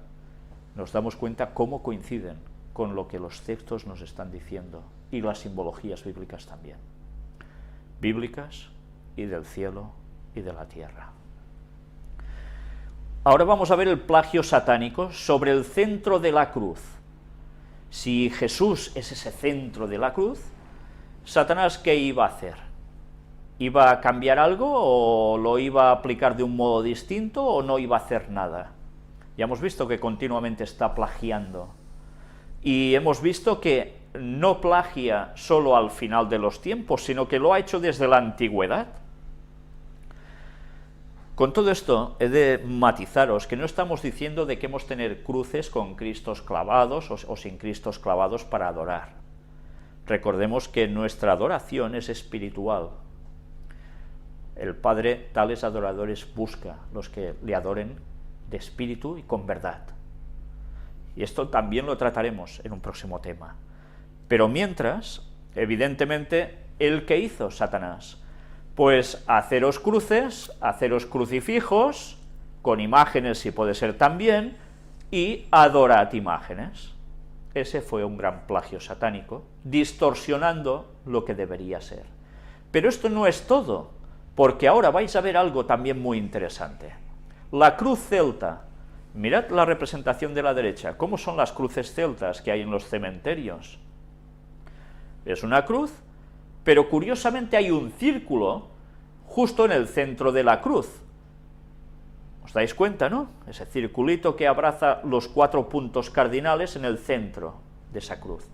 nos damos cuenta cómo coinciden con lo que los textos nos están diciendo, y las simbologías bíblicas también. Bíblicas y del cielo y de la tierra. Ahora vamos a ver el plagio satánico sobre el centro de la cruz. Si Jesús es ese centro de la cruz, Satanás, ¿qué iba a hacer? ¿Iba a cambiar algo o lo iba a aplicar de un modo distinto o no iba a hacer nada? Ya hemos visto que continuamente está plagiando. Y hemos visto que no plagia solo al final de los tiempos, sino que lo ha hecho desde la antigüedad. Con todo esto he de matizaros que no estamos diciendo de que hemos de tener cruces con Cristos clavados o sin Cristos clavados para adorar. Recordemos que nuestra adoración es espiritual. El Padre tales adoradores busca, los que le adoren de espíritu y con verdad. Y esto también lo trataremos en un próximo tema. Pero mientras, evidentemente, ¿el qué hizo Satanás? Pues haceros cruces, haceros crucifijos, con imágenes si puede ser también, y adorad imágenes. Ese fue un gran plagio satánico, distorsionando lo que debería ser. Pero esto no es todo, porque ahora vais a ver algo también muy interesante. La cruz celta. Mirad la representación de la derecha. ¿Cómo son las cruces celtas que hay en los cementerios? Es una cruz, pero curiosamente hay un círculo justo en el centro de la cruz. ¿Os dais cuenta, no? Ese circulito que abraza los 4 puntos cardinales en el centro de esa cruz.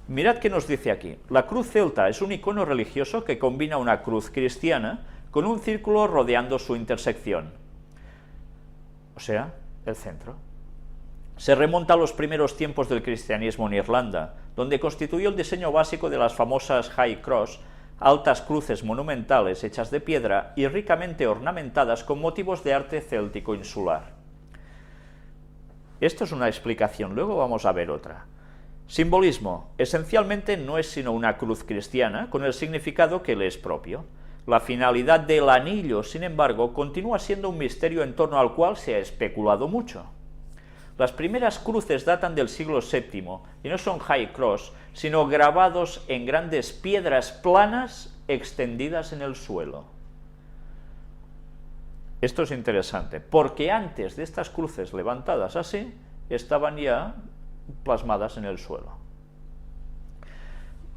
Mirad qué nos dice aquí. La cruz celta es un icono religioso que combina una cruz cristiana con un círculo rodeando su intersección. O sea, el centro. Se remonta a los primeros tiempos del cristianismo en Irlanda, donde constituyó el diseño básico de las famosas High Cross, altas cruces monumentales hechas de piedra y ricamente ornamentadas con motivos de arte céltico insular. Esto es una explicación, luego vamos a ver otra. Simbolismo. Esencialmente no es sino una cruz cristiana con el significado que le es propio. La finalidad del anillo, sin embargo, continúa siendo un misterio en torno al cual se ha especulado mucho. Las primeras cruces datan del siglo VII y no son high cross, sino grabados en grandes piedras planas extendidas en el suelo. Esto es interesante, porque antes de estas cruces levantadas así, estaban ya plasmadas en el suelo.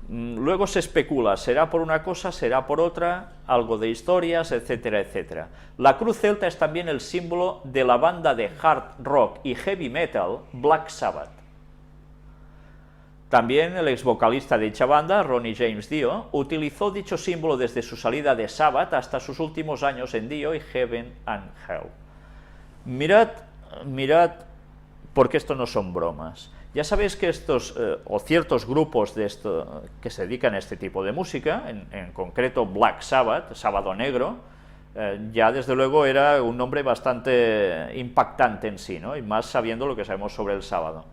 Luego se especula, será por una cosa, será por otra, algo de historias, etcétera, etcétera. La cruz celta es también el símbolo de la banda de hard rock y heavy metal Black Sabbath. También el ex vocalista de dicha banda, Ronnie James Dio, utilizó dicho símbolo desde su salida de Sabbath hasta sus últimos años en Dio y Heaven and Hell. Mirad mirad, porque esto no son bromas. Ya sabéis que estos, o ciertos grupos de esto, que se dedican a este tipo de música, en concreto Black Sabbath, Sábado Negro, ya desde luego era un nombre bastante impactante en sí, ¿no? Y más sabiendo lo que sabemos sobre el sábado.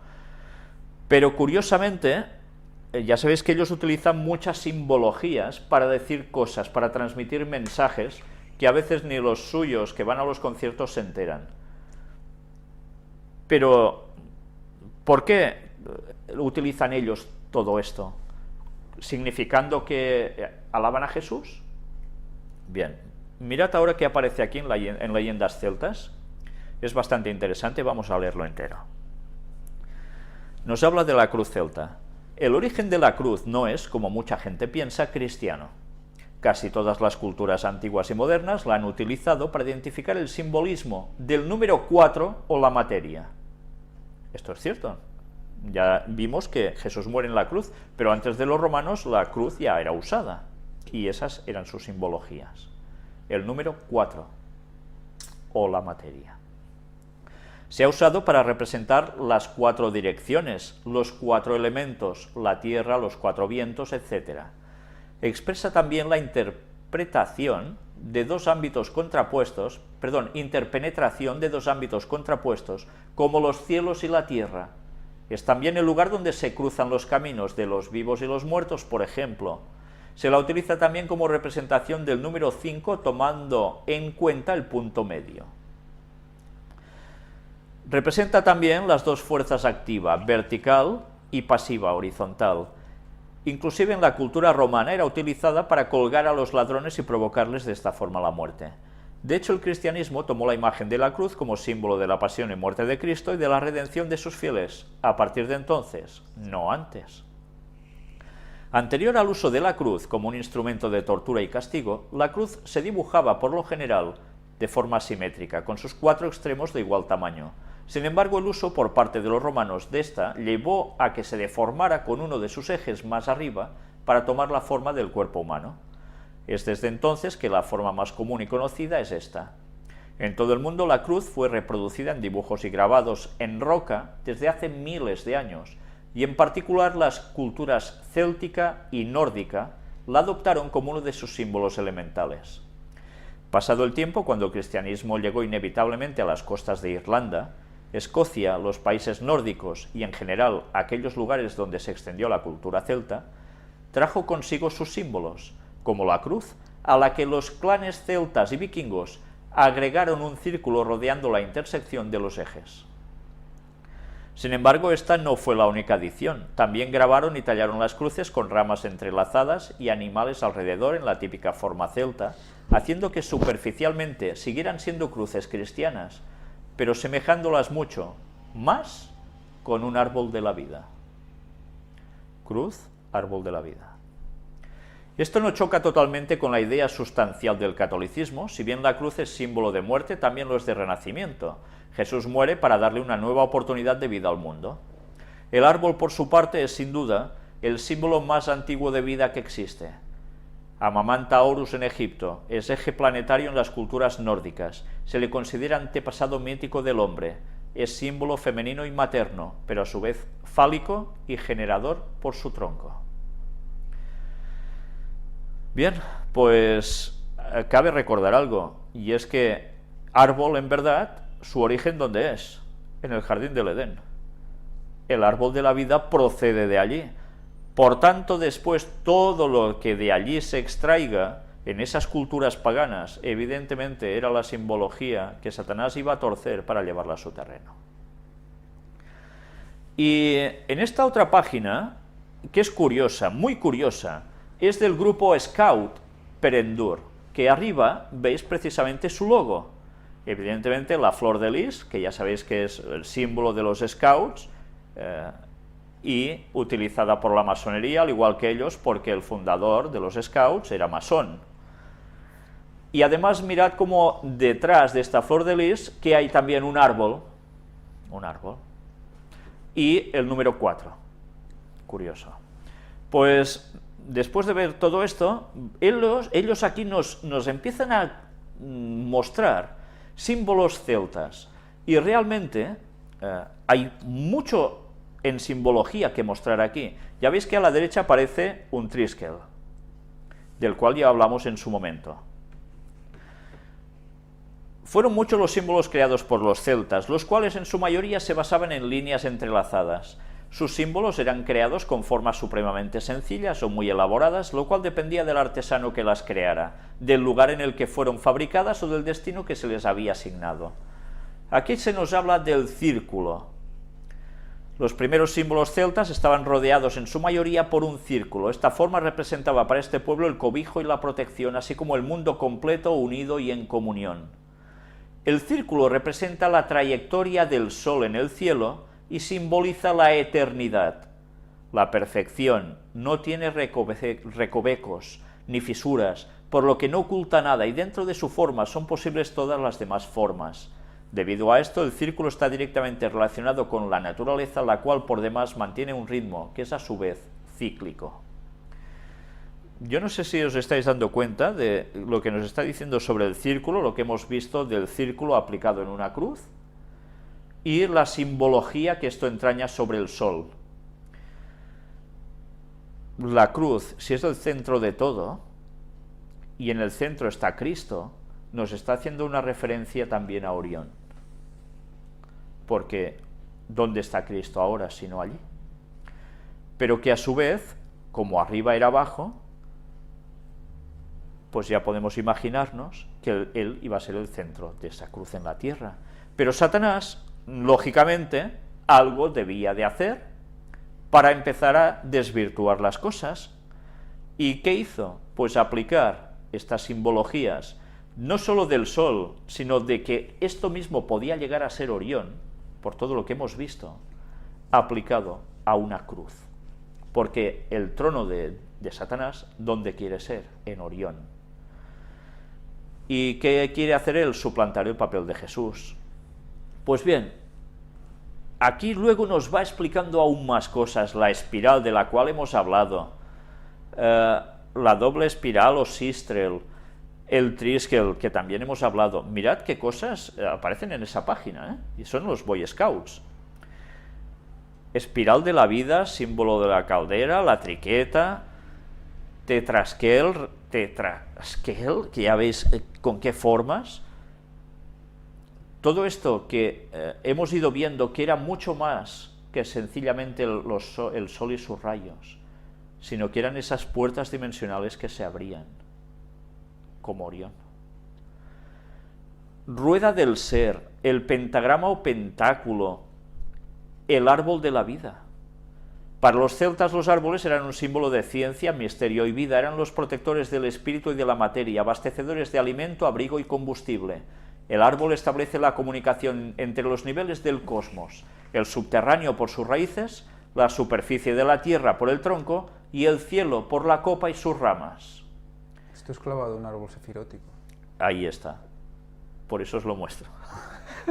Pero curiosamente, ya sabéis que ellos utilizan muchas simbologías para decir cosas, para transmitir mensajes que a veces ni los suyos que van a los conciertos se enteran. Pero, ¿por qué utilizan ellos todo esto? ¿Significando que alaban a Jesús? Bien, mirad ahora qué aparece aquí en Leyendas Celtas. Es bastante interesante, vamos a leerlo entero. Nos habla de la cruz celta. El origen de la cruz no es, como mucha gente piensa, cristiano. Casi todas las culturas antiguas y modernas la han utilizado para identificar el simbolismo del número 4 o la materia. Esto es cierto. Ya vimos que Jesús muere en la cruz, pero antes de los romanos la cruz ya era usada, y esas eran sus simbologías. El número 4 o la materia. Se ha usado para representar las 4 direcciones, los 4 elementos, la tierra, los 4 vientos, etc. Expresa también la interpretación de dos ámbitos contrapuestos, interpenetración de dos ámbitos contrapuestos, como los cielos y la tierra. Es también el lugar donde se cruzan los caminos de los vivos y los muertos, por ejemplo. Se la utiliza también como representación del número 5, tomando en cuenta el punto medio. Representa también las dos fuerzas activa, vertical y pasiva, horizontal. Inclusive en la cultura romana era utilizada para colgar a los ladrones y provocarles de esta forma la muerte. De hecho, el cristianismo tomó la imagen de la cruz como símbolo de la pasión y muerte de Cristo y de la redención de sus fieles, a partir de entonces, no antes. Anterior al uso de la cruz como un instrumento de tortura y castigo, la cruz se dibujaba por lo general de forma simétrica, con sus 4 extremos de igual tamaño. Sin embargo, el uso por parte de los romanos de esta llevó a que se deformara con uno de sus ejes más arriba para tomar la forma del cuerpo humano. Es desde entonces que la forma más común y conocida es esta. En todo el mundo la cruz fue reproducida en dibujos y grabados en roca desde hace miles de años, y en particular las culturas céltica y nórdica la adoptaron como uno de sus símbolos elementales. Pasado el tiempo, cuando el cristianismo llegó inevitablemente a las costas de Irlanda, Escocia, los países nórdicos y en general aquellos lugares donde se extendió la cultura celta, trajo consigo sus símbolos, como la cruz, a la que los clanes celtas y vikingos agregaron un círculo rodeando la intersección de los ejes. Sin embargo, esta no fue la única adición. También grabaron y tallaron las cruces con ramas entrelazadas y animales alrededor en la típica forma celta, haciendo que superficialmente siguieran siendo cruces cristianas, pero semejándolas mucho más con un árbol de la vida. Cruz, árbol de la vida. Esto no choca totalmente con la idea sustancial del catolicismo. Si bien la cruz es símbolo de muerte, también lo es de renacimiento. Jesús muere para darle una nueva oportunidad de vida al mundo. El árbol, por su parte, es sin duda el símbolo más antiguo de vida que existe. Amamanta Horus en Egipto, es eje planetario en las culturas nórdicas, se le considera antepasado mítico del hombre, es símbolo femenino y materno, pero a su vez fálico y generador por su tronco. Bien, pues cabe recordar algo, y es que árbol, en verdad, su origen ¿dónde es? En el jardín del Edén. El árbol de la vida procede de allí. Por tanto, después todo lo que de allí se extraiga en esas culturas paganas, evidentemente era la simbología que Satanás iba a torcer para llevarla a su terreno. Y en esta otra página, que es curiosa, muy curiosa, es del grupo Scout Perendur, que arriba veis precisamente su logo. Evidentemente la flor de lis, que ya sabéis que es el símbolo de los Scouts, y utilizada por la masonería, al igual que ellos, porque el fundador de los Scouts era masón. Y además mirad cómo detrás de esta flor de lis, que hay también un árbol, y el número 4. Curioso. Pues después de ver todo esto, ellos aquí nos empiezan a mostrar símbolos celtas Y realmente hay mucho en simbología que mostrar aquí. Ya veis que a la derecha aparece un triskel, del cual ya hablamos en su momento. Fueron muchos los símbolos creados por los celtas, los cuales en su mayoría se basaban en líneas entrelazadas. Sus símbolos eran creados con formas supremamente sencillas o muy elaboradas, lo cual dependía del artesano que las creara, del lugar en el que fueron fabricadas o del destino que se les había asignado. Aquí se nos habla del círculo. Los primeros símbolos celtas estaban rodeados en su mayoría por un círculo. Esta forma representaba para este pueblo el cobijo y la protección, así como el mundo completo, unido y en comunión. El círculo representa la trayectoria del sol en el cielo y simboliza la eternidad. La perfección no tiene recovecos ni fisuras, por lo que no oculta nada, y dentro de su forma son posibles todas las demás formas. Debido a esto, el círculo está directamente relacionado con la naturaleza, la cual por demás mantiene un ritmo, que es a su vez cíclico. Yo no sé si os estáis dando cuenta de lo que nos está diciendo sobre el círculo, lo que hemos visto del círculo aplicado en una cruz, y la simbología que esto entraña sobre el sol. La cruz, si es el centro de todo, y en el centro está Cristo, nos está haciendo una referencia también a Orión. Porque, ¿dónde está Cristo ahora sino allí? Pero que a su vez, como arriba era abajo, pues ya podemos imaginarnos que él iba a ser el centro de esa cruz en la tierra. Pero Satanás, lógicamente, algo debía de hacer para empezar a desvirtuar las cosas. ¿Y qué hizo? Pues aplicar estas simbologías, no solo del sol, sino de que esto mismo podía llegar a ser Orión, por todo lo que hemos visto, aplicado a una cruz. Porque el trono de Satanás, ¿dónde quiere ser? En Orión. ¿Y qué quiere hacer él? Suplantar el papel de Jesús. Pues bien, aquí luego nos va explicando aún más cosas, la espiral de la cual hemos hablado, la doble espiral o sístrel, el triskel, que también hemos hablado. Mirad qué cosas aparecen en esa página, y son los Boy Scouts. Espiral de la vida, símbolo de la caldera, la triqueta, tetraskel, que ya veis con qué formas. Todo esto que hemos ido viendo que era mucho más que sencillamente el sol y sus rayos, sino que eran esas puertas dimensionales que se abrían, como Orión. Rueda del ser, el pentagrama o pentáculo, el árbol de la vida. Para los celtas los árboles eran un símbolo de ciencia, misterio y vida, eran los protectores del espíritu y de la materia, abastecedores de alimento, abrigo y combustible. El árbol establece la comunicación entre los niveles del cosmos, el subterráneo por sus raíces, la superficie de la tierra por el tronco y el cielo por la copa y sus ramas. Esto es clavado en un árbol sefirótico. Ahí está. Por eso os lo muestro.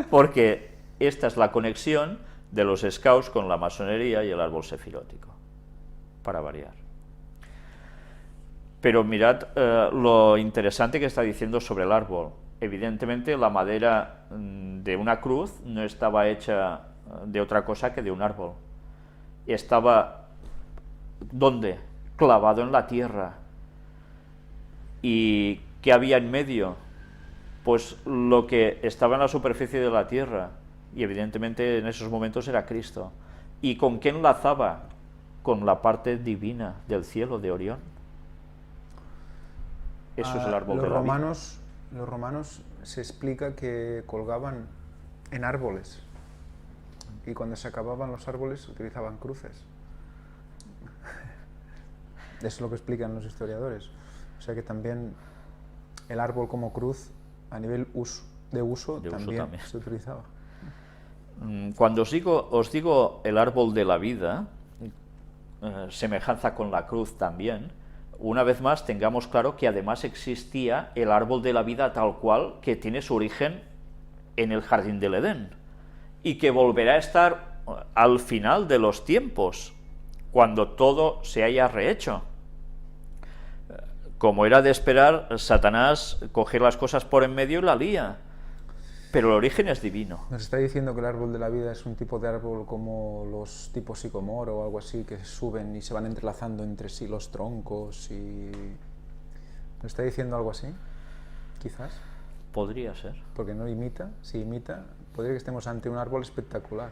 Porque esta es la conexión de los scouts con la masonería y el árbol sefirótico, para variar. Pero mirad lo interesante que está diciendo sobre el árbol. Evidentemente la madera de una cruz no estaba hecha de otra cosa que de un árbol. Estaba, ¿dónde? Clavado en la tierra. ¿Y qué había en medio? Pues lo que estaba en la superficie de la tierra. Y evidentemente en esos momentos era Cristo. ¿Y con qué enlazaba? Con la parte divina del cielo de Orión. Eso es el árbol de la vida. Los romanos se explica que colgaban en árboles y cuando se acababan los árboles utilizaban cruces. Eso es lo que explican los historiadores. O sea que también el árbol como cruz a nivel de uso también se utilizaba. Cuando os digo el árbol de la vida, semejanza con la cruz también, una vez más tengamos claro que además existía el árbol de la vida tal cual, que tiene su origen en el jardín del Edén y que volverá a estar al final de los tiempos, cuando todo se haya rehecho. Como era de esperar, Satanás coge las cosas por en medio y la lía. Pero el origen es divino. Nos está diciendo que el árbol de la vida es un tipo de árbol como los tipos sicomoro o algo así, que suben y se van entrelazando entre sí los troncos y... ¿Nos está diciendo algo así? Quizás. Podría ser. Porque no imita. Si imita, podría que estemos ante un árbol espectacular.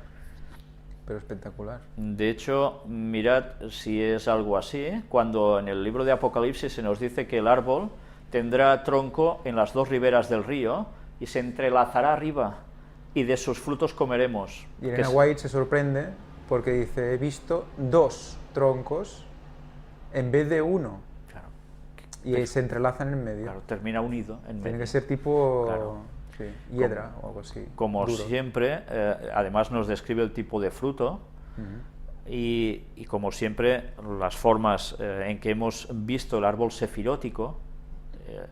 Pero espectacular. De hecho, mirad si es algo así, cuando en el libro de Apocalipsis se nos dice que el árbol tendrá tronco en las dos riberas del río y se entrelazará arriba y de sus frutos comeremos. Y Elena White se sorprende porque dice, he visto 2 troncos en vez de 1. Claro. Y se entrelazan en medio. Claro, termina unido en medio. Tiene que ser tipo Claro. sí, hiedra o algo así. Como duro. siempre, además nos describe el tipo de fruto y como siempre las formas en que hemos visto el árbol sefirótico,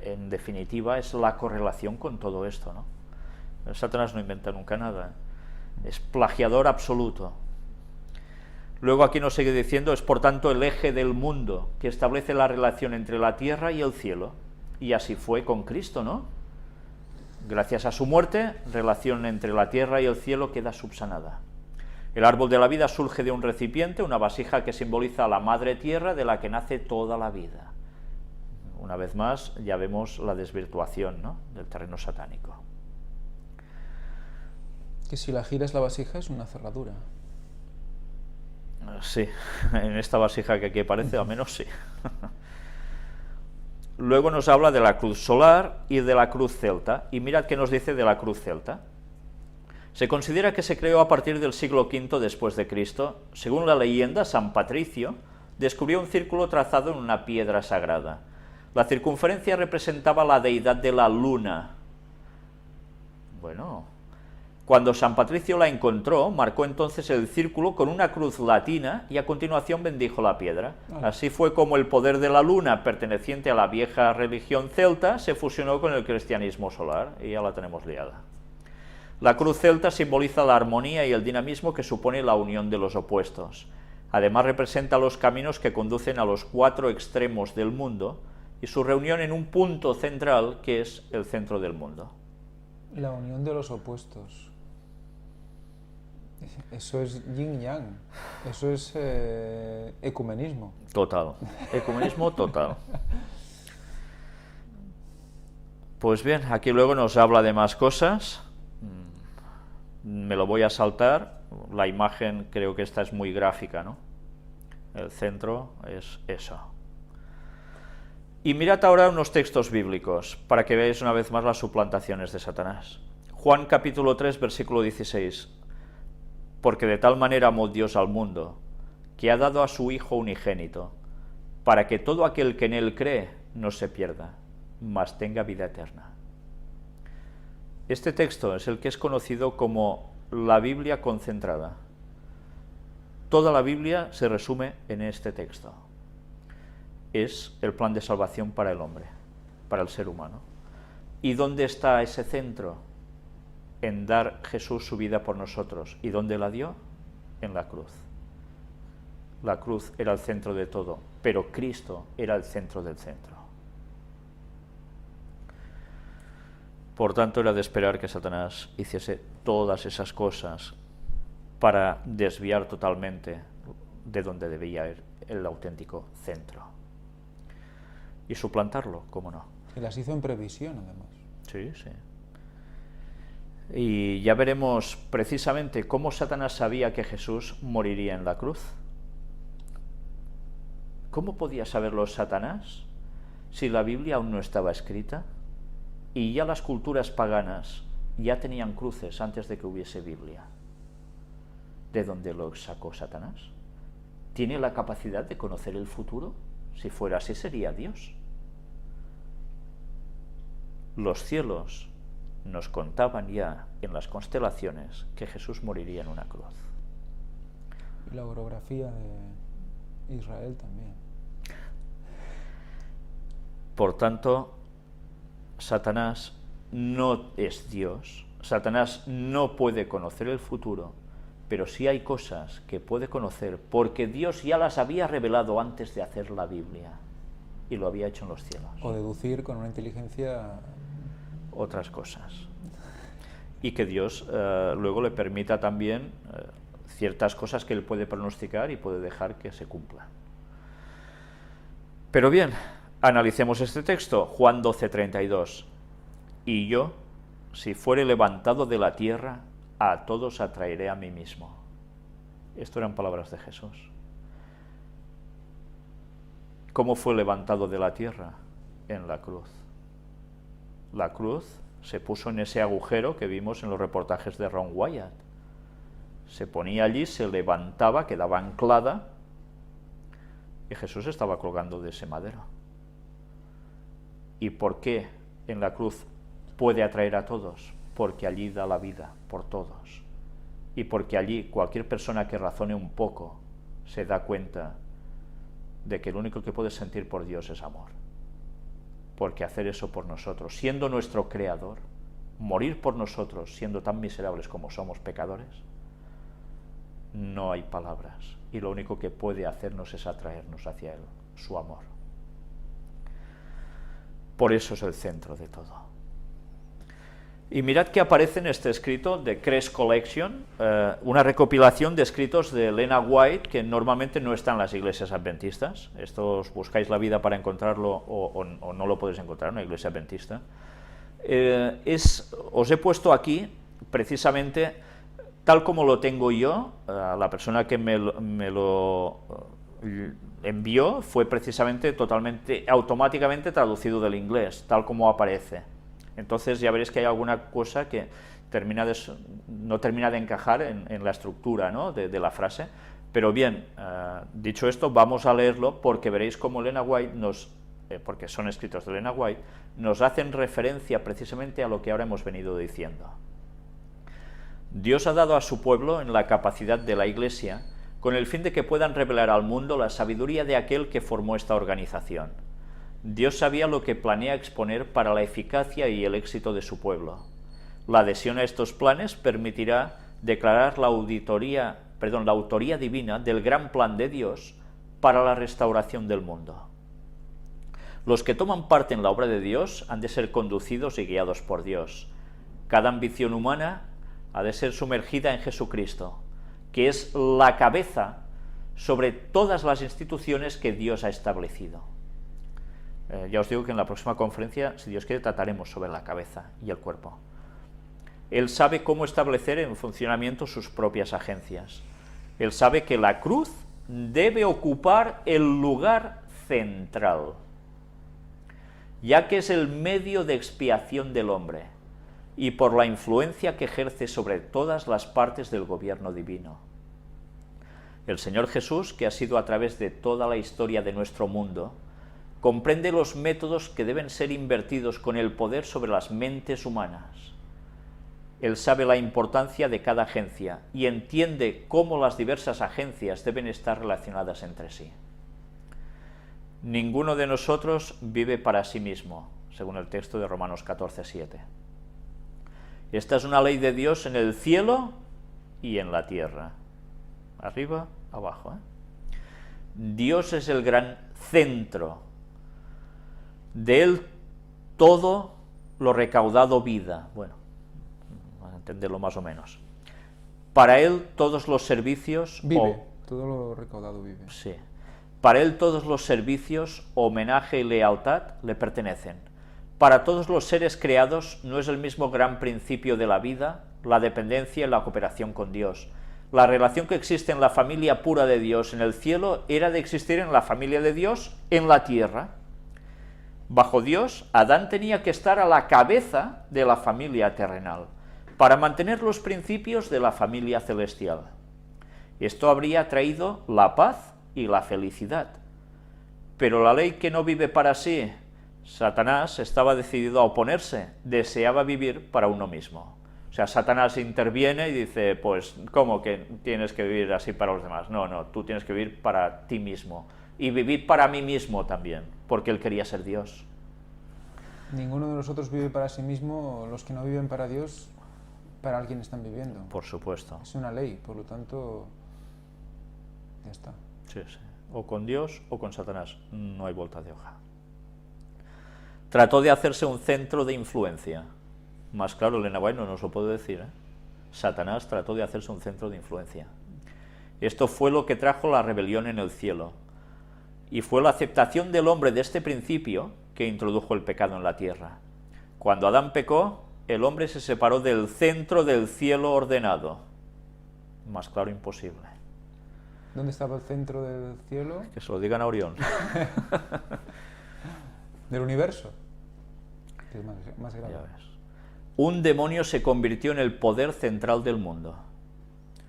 en definitiva es la correlación con todo esto, ¿no? Satanás no inventa nunca nada, es plagiador absoluto. Luego aquí nos sigue diciendo, es por tanto el eje del mundo que establece la relación entre la tierra y el cielo, y así fue con Cristo, ¿no? Gracias a su muerte, relación entre la tierra y el cielo queda subsanada. El árbol de la vida surge de un recipiente, una vasija que simboliza a la madre tierra de la que nace toda la vida. Una vez más, ya vemos la desvirtuación, ¿no?, del terreno satánico. Que si la giras la vasija es una cerradura. Sí, en esta vasija que aquí aparece, al menos sí. Luego nos habla de la cruz solar y de la cruz celta, y mirad qué nos dice de la cruz celta. Se considera que se creó a partir del siglo V después de Cristo. Según la leyenda, San Patricio descubrió un círculo trazado en una piedra sagrada. La circunferencia representaba la deidad de la luna. Bueno, cuando San Patricio la encontró, marcó entonces el círculo con una cruz latina y a continuación bendijo la piedra. Así fue como el poder de la luna, perteneciente a la vieja religión celta, se fusionó con el cristianismo solar, y ya la tenemos liada. La cruz celta simboliza la armonía y el dinamismo que supone la unión de los opuestos. Además representa los caminos que conducen a los 4 extremos del mundo y su reunión en un punto central que es el centro del mundo. La unión de los opuestos. Eso es yin-yang. Eso es ecumenismo. Total. Ecumenismo total. Pues bien, aquí luego nos habla de más cosas. Me lo voy a saltar. La imagen, creo que esta es muy gráfica, ¿no? El centro es eso. Y mirad ahora unos textos bíblicos, para que veáis una vez más las suplantaciones de Satanás. Juan capítulo 3, versículo 16. Porque de tal manera amó Dios al mundo, que ha dado a su Hijo unigénito, para que todo aquel que en él cree no se pierda, mas tenga vida eterna. Este texto es el que es conocido como la Biblia concentrada. Toda la Biblia se resume en este texto. Es el plan de salvación para el hombre, para el ser humano. ¿Y dónde está ese centro? En dar Jesús su vida por nosotros. ¿Y dónde la dio? En la cruz. La cruz era el centro de todo, pero Cristo era el centro del centro. Por tanto, era de esperar que Satanás hiciese todas esas cosas para desviar totalmente de donde debía ir el auténtico centro. Y suplantarlo, ¿cómo no? Y las hizo en previsión, además. Sí, sí. Y ya veremos precisamente cómo Satanás sabía que Jesús moriría en la cruz. ¿Cómo podía saberlo Satanás si la Biblia aún no estaba escrita? Y ya las culturas paganas ya tenían cruces antes de que hubiese Biblia. ¿De dónde lo sacó Satanás? ¿Tiene la capacidad de conocer el futuro? Si fuera así, sería Dios. Los cielos nos contaban ya en las constelaciones que Jesús moriría en una cruz. Y la orografía de Israel también. Por tanto, Satanás no es Dios. Satanás no puede conocer el futuro, pero sí hay cosas que puede conocer porque Dios ya las había revelado antes de hacer la Biblia y lo había hecho en los cielos. O deducir con una inteligencia... Otras cosas. y que Dios luego le permita también ciertas cosas que él puede pronosticar y puede dejar que se cumplan. Pero bien, analicemos este texto, Juan 12:32. Y yo, si fuere levantado de la tierra, a todos atraeré a mí mismo. Esto eran palabras de Jesús. ¿Cómo fue levantado de la tierra? En la cruz. La cruz se puso en ese agujero que vimos en los reportajes de Ron Wyatt. Se ponía allí, se levantaba, quedaba anclada, y Jesús estaba colgando de ese madero. ¿Y por qué en la cruz puede atraer a todos? Porque allí da la vida por todos. Y porque allí cualquier persona que razone un poco se da cuenta de que lo único que puede sentir por Dios es amor. Porque hacer eso por nosotros, siendo nuestro creador, morir por nosotros, siendo tan miserables como somos pecadores, no hay palabras. Y lo único que puede hacernos es atraernos hacia Él, su amor. Por eso es el centro de todo. Y mirad que aparece en este escrito de Crest Collection, una recopilación de escritos de Elena White que normalmente no están en las iglesias adventistas. Esto os buscáis la vida para encontrarlo o no lo podéis encontrar en una iglesia adventista. Os he puesto aquí precisamente tal como lo tengo yo. La persona que me lo envió fue precisamente totalmente automáticamente traducido del inglés, tal como aparece. Entonces ya veréis que hay alguna cosa que no termina de encajar en la estructura, ¿no?, de la frase. Pero bien, dicho esto, vamos a leerlo porque veréis cómo Elena White porque son escritos de Elena White, nos hacen referencia precisamente a lo que ahora hemos venido diciendo. Dios ha dado a su pueblo en la capacidad de la Iglesia con el fin de que puedan revelar al mundo la sabiduría de aquel que formó esta organización. Dios sabía lo que planea exponer para la eficacia y el éxito de su pueblo. La adhesión a estos planes permitirá declarar la autoría divina del gran plan de Dios para la restauración del mundo. Los que toman parte en la obra de Dios han de ser conducidos y guiados por Dios. Cada ambición humana ha de ser sumergida en Jesucristo, que es la cabeza sobre todas las instituciones que Dios ha establecido. Ya os digo que en la próxima conferencia, si Dios quiere, trataremos sobre la cabeza y el cuerpo. Él sabe cómo establecer en funcionamiento sus propias agencias. Él sabe que la cruz debe ocupar el lugar central, ya que es el medio de expiación del hombre y por la influencia que ejerce sobre todas las partes del gobierno divino. El Señor Jesús, que ha sido a través de toda la historia de nuestro mundo, comprende los métodos que deben ser invertidos con el poder sobre las mentes humanas. Él sabe la importancia de cada agencia y entiende cómo las diversas agencias deben estar relacionadas entre sí. Ninguno de nosotros vive para sí mismo, según el texto de Romanos 14:7. Esta es una ley de Dios en el cielo y en la tierra. Arriba, abajo. Dios es el gran centro. De Él todo lo recaudado vida. Bueno, a entenderlo más o menos. Para Él todos los servicios... Todo lo recaudado vive. Sí. Para Él todos los servicios, homenaje y lealtad le pertenecen. Para todos los seres creados no es el mismo gran principio de la vida, la dependencia y la cooperación con Dios. La relación que existe en la familia pura de Dios en el cielo era de existir en la familia de Dios en la tierra. Bajo Dios, Adán tenía que estar a la cabeza de la familia terrenal, para mantener los principios de la familia celestial. Esto habría traído la paz y la felicidad. Pero la ley que no vive para sí, Satanás estaba decidido a oponerse, deseaba vivir para uno mismo. O sea, Satanás interviene y dice, pues, ¿cómo que tienes que vivir así para los demás? No, tú tienes que vivir para ti mismo. Y vivir para mí mismo también, porque él quería ser Dios. Ninguno de nosotros vive para sí mismo, los que no viven para Dios, para alguien están viviendo. Por supuesto. Es una ley, por lo tanto, ya está. Sí. O con Dios o con Satanás, no hay vuelta de hoja. Trató de hacerse un centro de influencia. Más claro, Elena White no nos lo puede decir, ¿eh? Satanás trató de hacerse un centro de influencia. Esto fue lo que trajo la rebelión en el cielo. Y fue la aceptación del hombre de este principio que introdujo el pecado en la tierra. Cuando Adán pecó, el hombre se separó del centro del cielo ordenado. Más claro, imposible. ¿Dónde estaba el centro del cielo? Que se lo digan a Orión. Del universo. Que es más grave. Ya ves. Un demonio se convirtió en el poder central del mundo.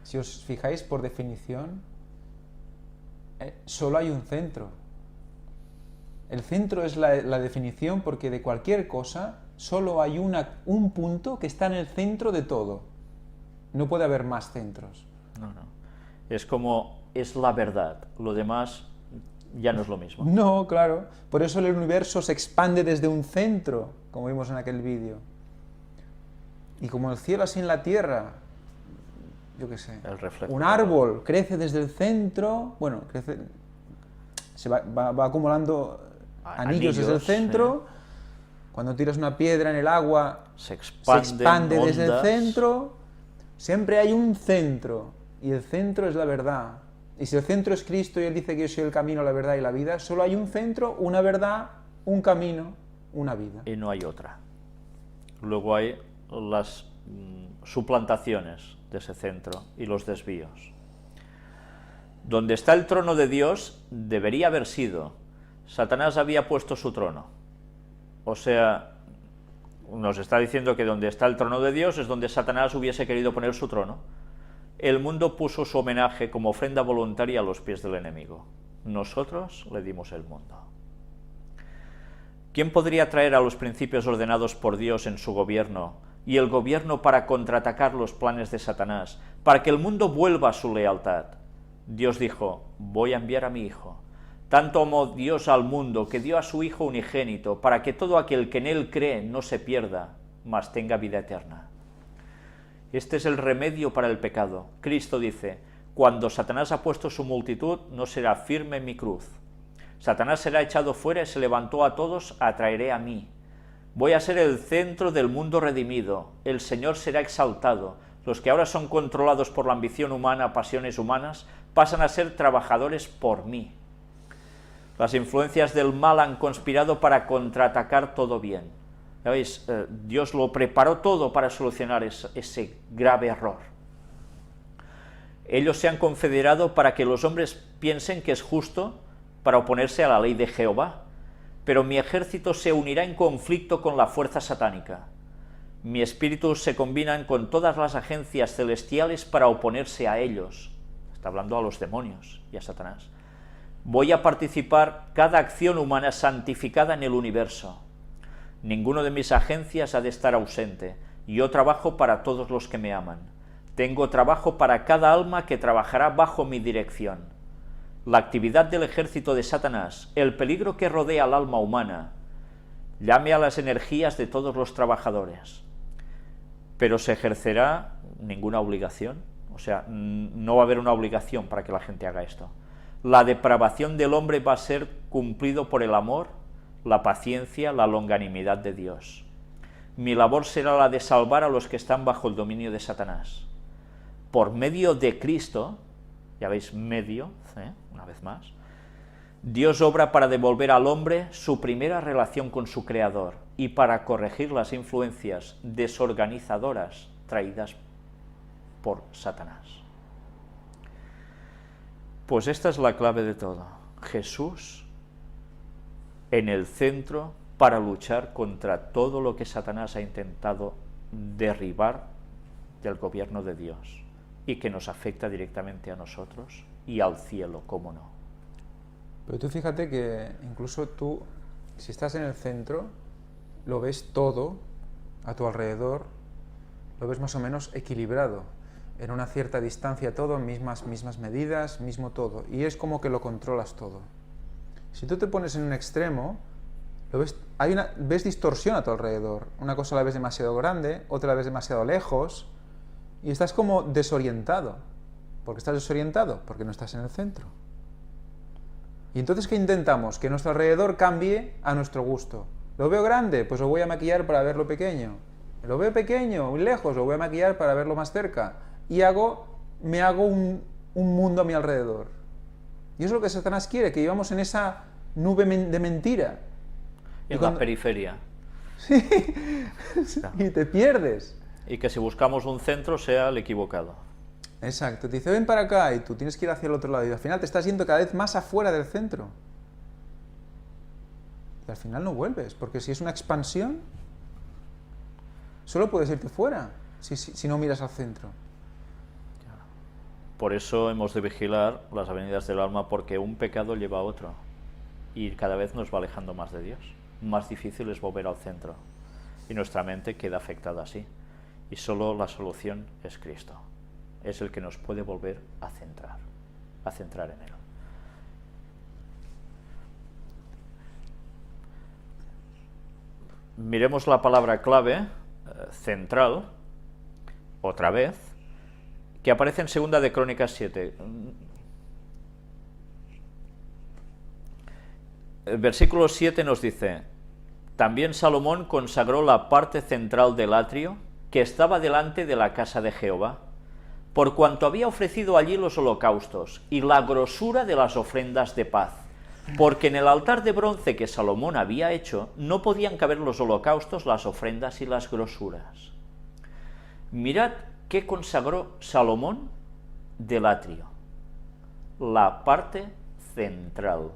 Si os fijáis, por definición, solo hay un centro. El centro es la definición porque de cualquier cosa solo hay un punto que está en el centro de todo. No puede haber más centros. No. Es como, es la verdad. Lo demás ya no es lo mismo. No, claro. Por eso el universo se expande desde un centro, como vimos en aquel vídeo. Y como el cielo así en la tierra, yo qué sé, El reflejo. un árbol crece desde el centro, bueno, crece, se va acumulando anillos desde el centro, cuando tiras una piedra en el agua se expande desde el centro, siempre hay un centro, y el centro es la verdad. Y si el centro es Cristo y Él dice que yo soy el camino, la verdad y la vida, solo hay un centro, una verdad, un camino, una vida. Y no hay otra. Luego hay las suplantaciones de ese centro y los desvíos. Donde está el trono de Dios debería haber sido. Satanás había puesto su trono. O sea, nos está diciendo que donde está el trono de Dios es donde Satanás hubiese querido poner su trono. El mundo puso su homenaje como ofrenda voluntaria a los pies del enemigo. Nosotros le dimos el mundo. ¿Quién podría traer a los principios ordenados por Dios en su gobierno y el gobierno para contraatacar los planes de Satanás, para que el mundo vuelva a su lealtad? Dios dijo, voy a enviar a mi Hijo. Tanto amó Dios al mundo que dio a su Hijo unigénito, para que todo aquel que en Él cree no se pierda, mas tenga vida eterna. Este es el remedio para el pecado. Cristo dice, cuando Satanás ha puesto su multitud, no será firme mi cruz. Satanás será echado fuera y se levantó a todos, atraeré a mí. Voy a ser el centro del mundo redimido, el Señor será exaltado. Los que ahora son controlados por la ambición humana, pasiones humanas, pasan a ser trabajadores por mí. Las influencias del mal han conspirado para contraatacar todo bien. ¿Ya veis? Dios lo preparó todo para solucionar ese grave error. Ellos se han confederado para que los hombres piensen que es justo para oponerse a la ley de Jehová, pero mi ejército se unirá en conflicto con la fuerza satánica. Mi espíritu se combinan con todas las agencias celestiales para oponerse a ellos. Está hablando a los demonios y a Satanás. Voy a participar cada acción humana santificada en el universo. Ninguno de mis agencias ha de estar ausente. Yo trabajo para todos los que me aman. Tengo trabajo para cada alma que trabajará bajo mi dirección. La actividad del ejército de Satanás, el peligro que rodea al alma humana, llame a las energías de todos los trabajadores. Pero se ejercerá ninguna obligación, o sea, no va a haber una obligación para que la gente haga esto. La depravación del hombre va a ser cumplido por el amor, la paciencia, la longanimidad de Dios. Mi labor será la de salvar a los que están bajo el dominio de Satanás. Por medio de Cristo, ya veis, medio, una vez más, Dios obra para devolver al hombre su primera relación con su Creador y para corregir las influencias desorganizadoras traídas por Satanás. Pues esta es la clave de todo. Jesús en el centro para luchar contra todo lo que Satanás ha intentado derribar del gobierno de Dios y que nos afecta directamente a nosotros y al cielo, cómo no. Pero tú fíjate que incluso tú, si estás en el centro, lo ves todo a tu alrededor, lo ves más o menos equilibrado, en una cierta distancia todo, mismas medidas, mismo todo, y es como que lo controlas todo. Si tú te pones en un extremo, lo ves, ves distorsión a tu alrededor, una cosa la ves demasiado grande, otra la ves demasiado lejos, y estás como desorientado. ¿Por qué estás desorientado? Porque no estás en el centro. Y entonces, ¿qué intentamos? Que nuestro alrededor cambie a nuestro gusto. ¿Lo veo grande? Pues lo voy a maquillar para verlo pequeño. Lo veo pequeño, muy lejos, lo voy a maquillar para verlo más cerca. Y me hago un mundo a mi alrededor. Y eso es lo que Satanás quiere, que vivamos en esa nube de mentira. En la periferia. Sí, y te pierdes. Y que si buscamos un centro sea el equivocado. Exacto, te dice ven para acá y tú tienes que ir hacia el otro lado y al final te estás yendo cada vez más afuera del centro. Y al final no vuelves, porque si es una expansión, solo puedes irte fuera si no miras al centro. Por eso hemos de vigilar las avenidas del alma, porque un pecado lleva a otro y cada vez nos va alejando más de Dios. Más difícil es volver al centro y nuestra mente queda afectada así. Y solo la solución es Cristo. Es el que nos puede volver a centrar en Él. Miremos la palabra clave, central, otra vez, que aparece en 2 de Crónicas 7. El versículo 7 nos dice: también Salomón consagró la parte central del atrio que estaba delante de la casa de Jehová, por cuanto había ofrecido allí los holocaustos y la grosura de las ofrendas de paz, porque en el altar de bronce que Salomón había hecho no podían caber los holocaustos, las ofrendas y las grosuras. Mirad qué consagró Salomón del atrio: la parte central.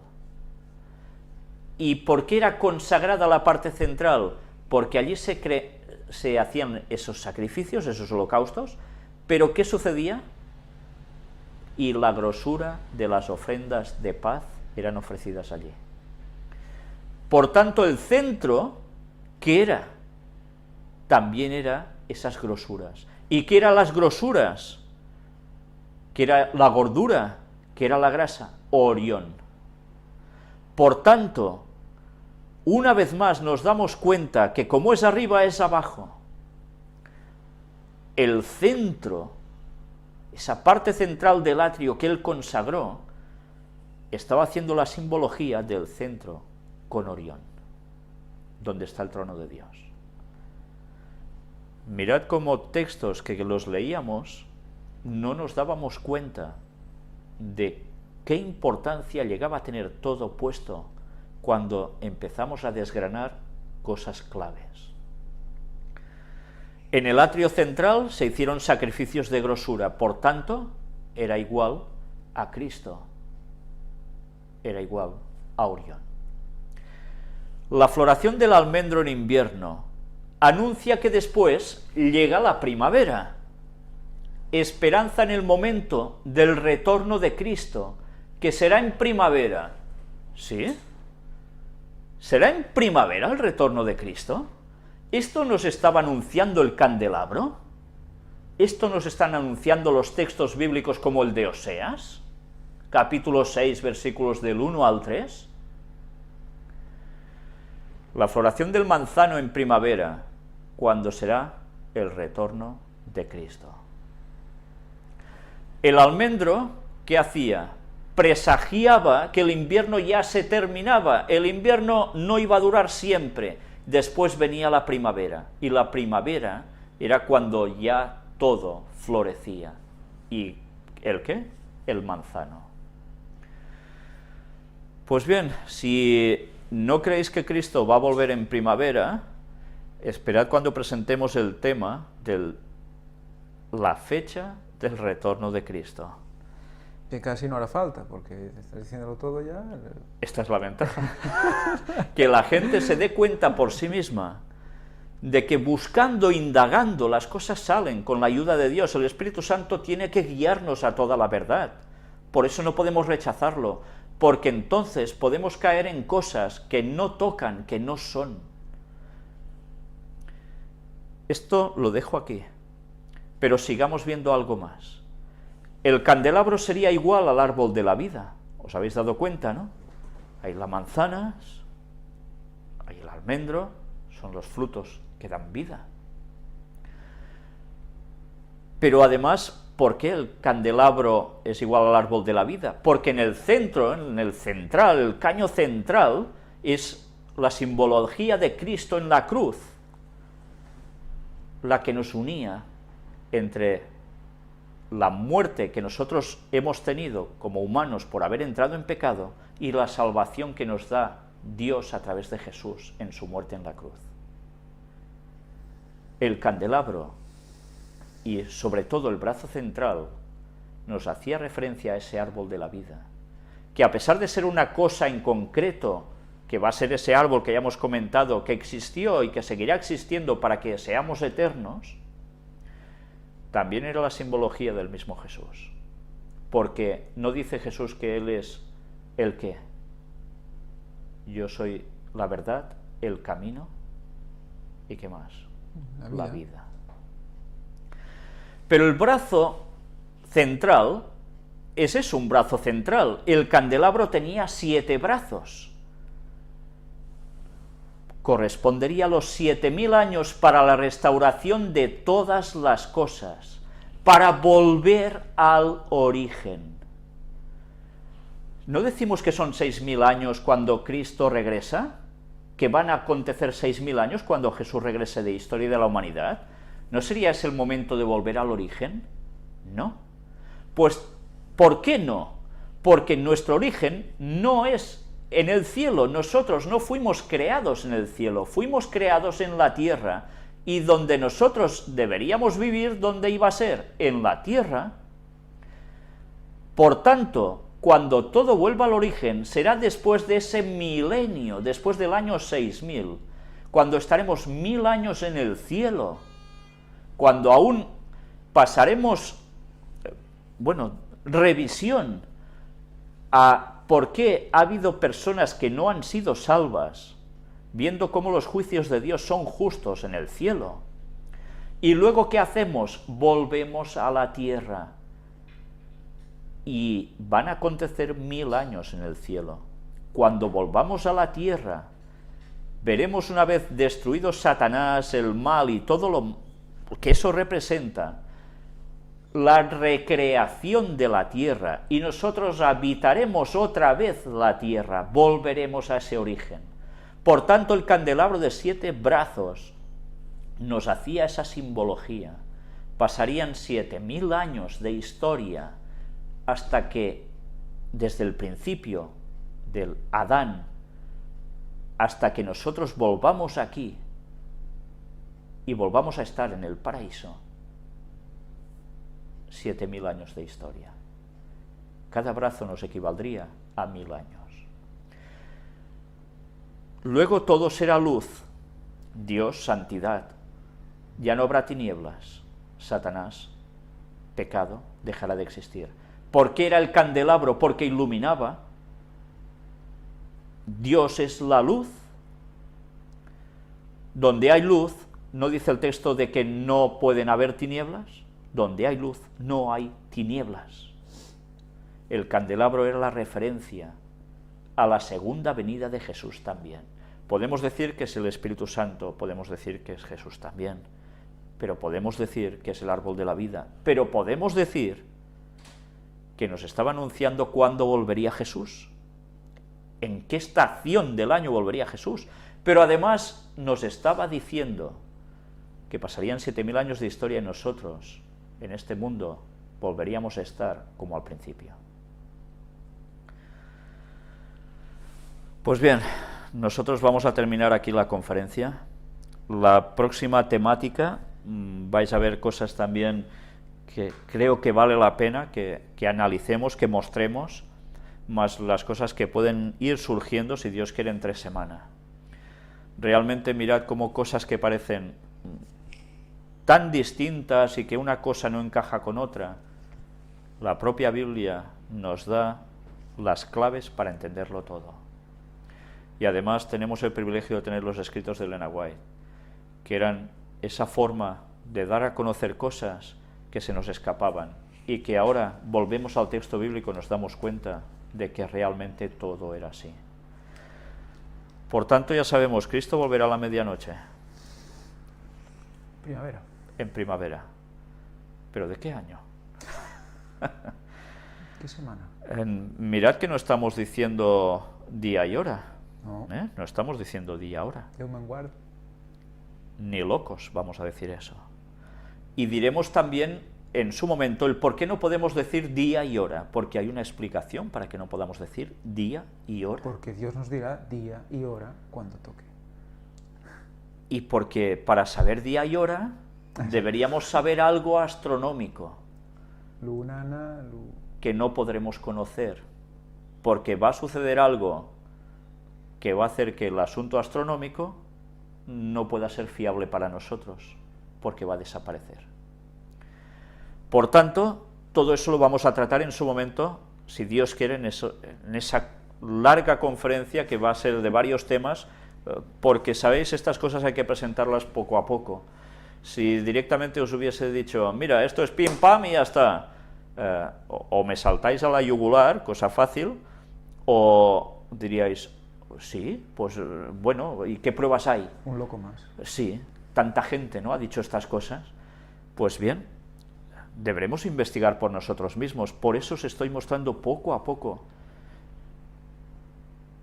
¿Y por qué era consagrada la parte central? Porque allí se hacían esos sacrificios, esos holocaustos, pero ¿qué sucedía? Y la grosura de las ofrendas de paz eran ofrecidas allí. Por tanto, el centro, ¿qué era? También era esas grosuras. ¿Y qué eran las grosuras? ¿Qué era la gordura? ¿Qué era la grasa? Orión. Por tanto, una vez más nos damos cuenta que como es arriba es abajo. El centro, esa parte central del atrio que él consagró, estaba haciendo la simbología del centro con Orión, donde está el trono de Dios. Mirad cómo textos que los leíamos no nos dábamos cuenta de qué importancia llegaba a tener todo puesto cuando empezamos a desgranar cosas claves. En el atrio central se hicieron sacrificios de grosura, por tanto, era igual a Cristo, era igual a Orión. La floración del almendro en invierno anuncia que después llega la primavera, esperanza en el momento del retorno de Cristo, que será en primavera. ¿Sí? ¿Será en primavera el retorno de Cristo? ¿Esto nos estaba anunciando el candelabro? ¿Esto nos están anunciando los textos bíblicos como el de Oseas? Capítulo 6, versículos del 1 al 3. La floración del manzano en primavera, cuando será el retorno de Cristo. El almendro, ¿qué hacía? Presagiaba que el invierno ya se terminaba, el invierno no iba a durar siempre, después venía la primavera, y la primavera era cuando ya todo florecía. ¿Y el qué? El manzano. Pues bien, si no creéis que Cristo va a volver en primavera, esperad cuando presentemos el tema de la fecha del retorno de Cristo. Que casi no hará falta, porque estás diciéndolo todo ya. Esta es la ventaja. Que la gente se dé cuenta por sí misma de que buscando, indagando, las cosas salen con la ayuda de Dios. El Espíritu Santo tiene que guiarnos a toda la verdad. Por eso no podemos rechazarlo, porque entonces podemos caer en cosas que no tocan, que no son. Esto lo dejo aquí, pero sigamos viendo algo más. El candelabro sería igual al árbol de la vida. ¿Os habéis dado cuenta, no? Hay las manzanas, hay el almendro, son los frutos que dan vida. Pero además, ¿por qué el candelabro es igual al árbol de la vida? Porque en el centro, en el central, el caño central, es la simbología de Cristo en la cruz. la que nos unía entre la muerte que nosotros hemos tenido como humanos por haber entrado en pecado y la salvación que nos da Dios a través de Jesús en su muerte en la cruz. El candelabro y sobre todo el brazo central nos hacía referencia a ese árbol de la vida, que a pesar de ser una cosa en concreto, que va a ser ese árbol que ya hemos comentado, que existió y que seguirá existiendo para que seamos eternos, también era la simbología del mismo Jesús. Porque no dice Jesús que Él es el qué. Yo soy la verdad, el camino y qué más, la vida. Pero el brazo central es un brazo central. El candelabro tenía 7 brazos. Correspondería a los 7000 años para la restauración de todas las cosas, para volver al origen. ¿No decimos que son 6000 años cuando Cristo regresa? ¿Que van a acontecer 6000 años cuando Jesús regrese de historia de la humanidad? ¿No sería ese el momento de volver al origen? No. Pues, ¿por qué no? Porque nuestro origen no es en el cielo. Nosotros no fuimos creados en el cielo, fuimos creados en la tierra, y donde nosotros deberíamos vivir, ¿dónde iba a ser? En la tierra. Por tanto, cuando todo vuelva al origen, será después de ese milenio, después del año 6000, cuando estaremos 1000 años en el cielo, cuando aún pasaremos, revisión a por qué ha habido personas que no han sido salvas, viendo cómo los juicios de Dios son justos en el cielo. Y luego, ¿qué hacemos? Volvemos a la tierra. Y van a acontecer 1000 años en el cielo. Cuando volvamos a la tierra, veremos, una vez destruido Satanás, el mal y todo lo que eso representa, la recreación de la tierra, y nosotros habitaremos otra vez la tierra, volveremos a ese origen. Por tanto, el candelabro de 7 brazos nos hacía esa simbología. Pasarían 7000 años de historia hasta que, desde el principio del Adán, hasta que nosotros volvamos aquí y volvamos a estar en el paraíso, 7000 años de historia. Cada brazo nos equivaldría a 1000 años. Luego todo será luz, Dios, santidad. Ya no habrá tinieblas, Satanás, pecado, dejará de existir. ¿Por qué era el candelabro? Porque iluminaba. Dios es la luz. Donde hay luz, ¿no dice el texto de que no pueden haber tinieblas? Donde hay luz, no hay tinieblas. El candelabro era la referencia a la segunda venida de Jesús también. Podemos decir que es el Espíritu Santo, podemos decir que es Jesús también, pero podemos decir que es el árbol de la vida, pero podemos decir que nos estaba anunciando cuándo volvería Jesús, en qué estación del año volvería Jesús, pero además nos estaba diciendo que pasarían 7000 años de historia y nosotros, en este mundo, volveríamos a estar como al principio. Pues bien, nosotros vamos a terminar aquí la conferencia. La próxima temática, vais a ver cosas también que creo que vale la pena que analicemos, que mostremos, más las cosas que pueden ir surgiendo, si Dios quiere, en 3 semanas. Realmente mirad cómo cosas que parecen tan distintas y que una cosa no encaja con otra, la propia Biblia nos da las claves para entenderlo todo. Y además tenemos el privilegio de tener los escritos de Elena White, que eran esa forma de dar a conocer cosas que se nos escapaban, y que ahora volvemos al texto bíblico y nos damos cuenta de que realmente todo era así. Por tanto, ya sabemos, Cristo volverá a la medianoche. Primavera. En primavera. ¿Pero de qué año? ¿Qué semana? Mirad que no estamos diciendo día y hora. No. No estamos diciendo día y hora. Déu me'n guard. Ni locos vamos a decir eso. Y diremos también en su momento el por qué no podemos decir día y hora, porque hay una explicación para que no podamos decir día y hora. Porque Dios nos dirá día y hora cuando toque. Y porque para saber día y hora deberíamos saber algo astronómico que no podremos conocer, porque va a suceder algo que va a hacer que el asunto astronómico no pueda ser fiable para nosotros, porque va a desaparecer. Por tanto, todo eso lo vamos a tratar en su momento, si Dios quiere, en esa larga conferencia que va a ser de varios temas, porque, sabéis, estas cosas hay que presentarlas poco a poco. Si directamente os hubiese dicho, mira, esto es pim pam y ya está, o me saltáis a la yugular, cosa fácil, o diríais, sí, pues bueno, ¿y qué pruebas hay? Un loco más. Sí, tanta gente, ¿no?, ha dicho estas cosas. Pues bien, deberemos investigar por nosotros mismos. Por eso os estoy mostrando poco a poco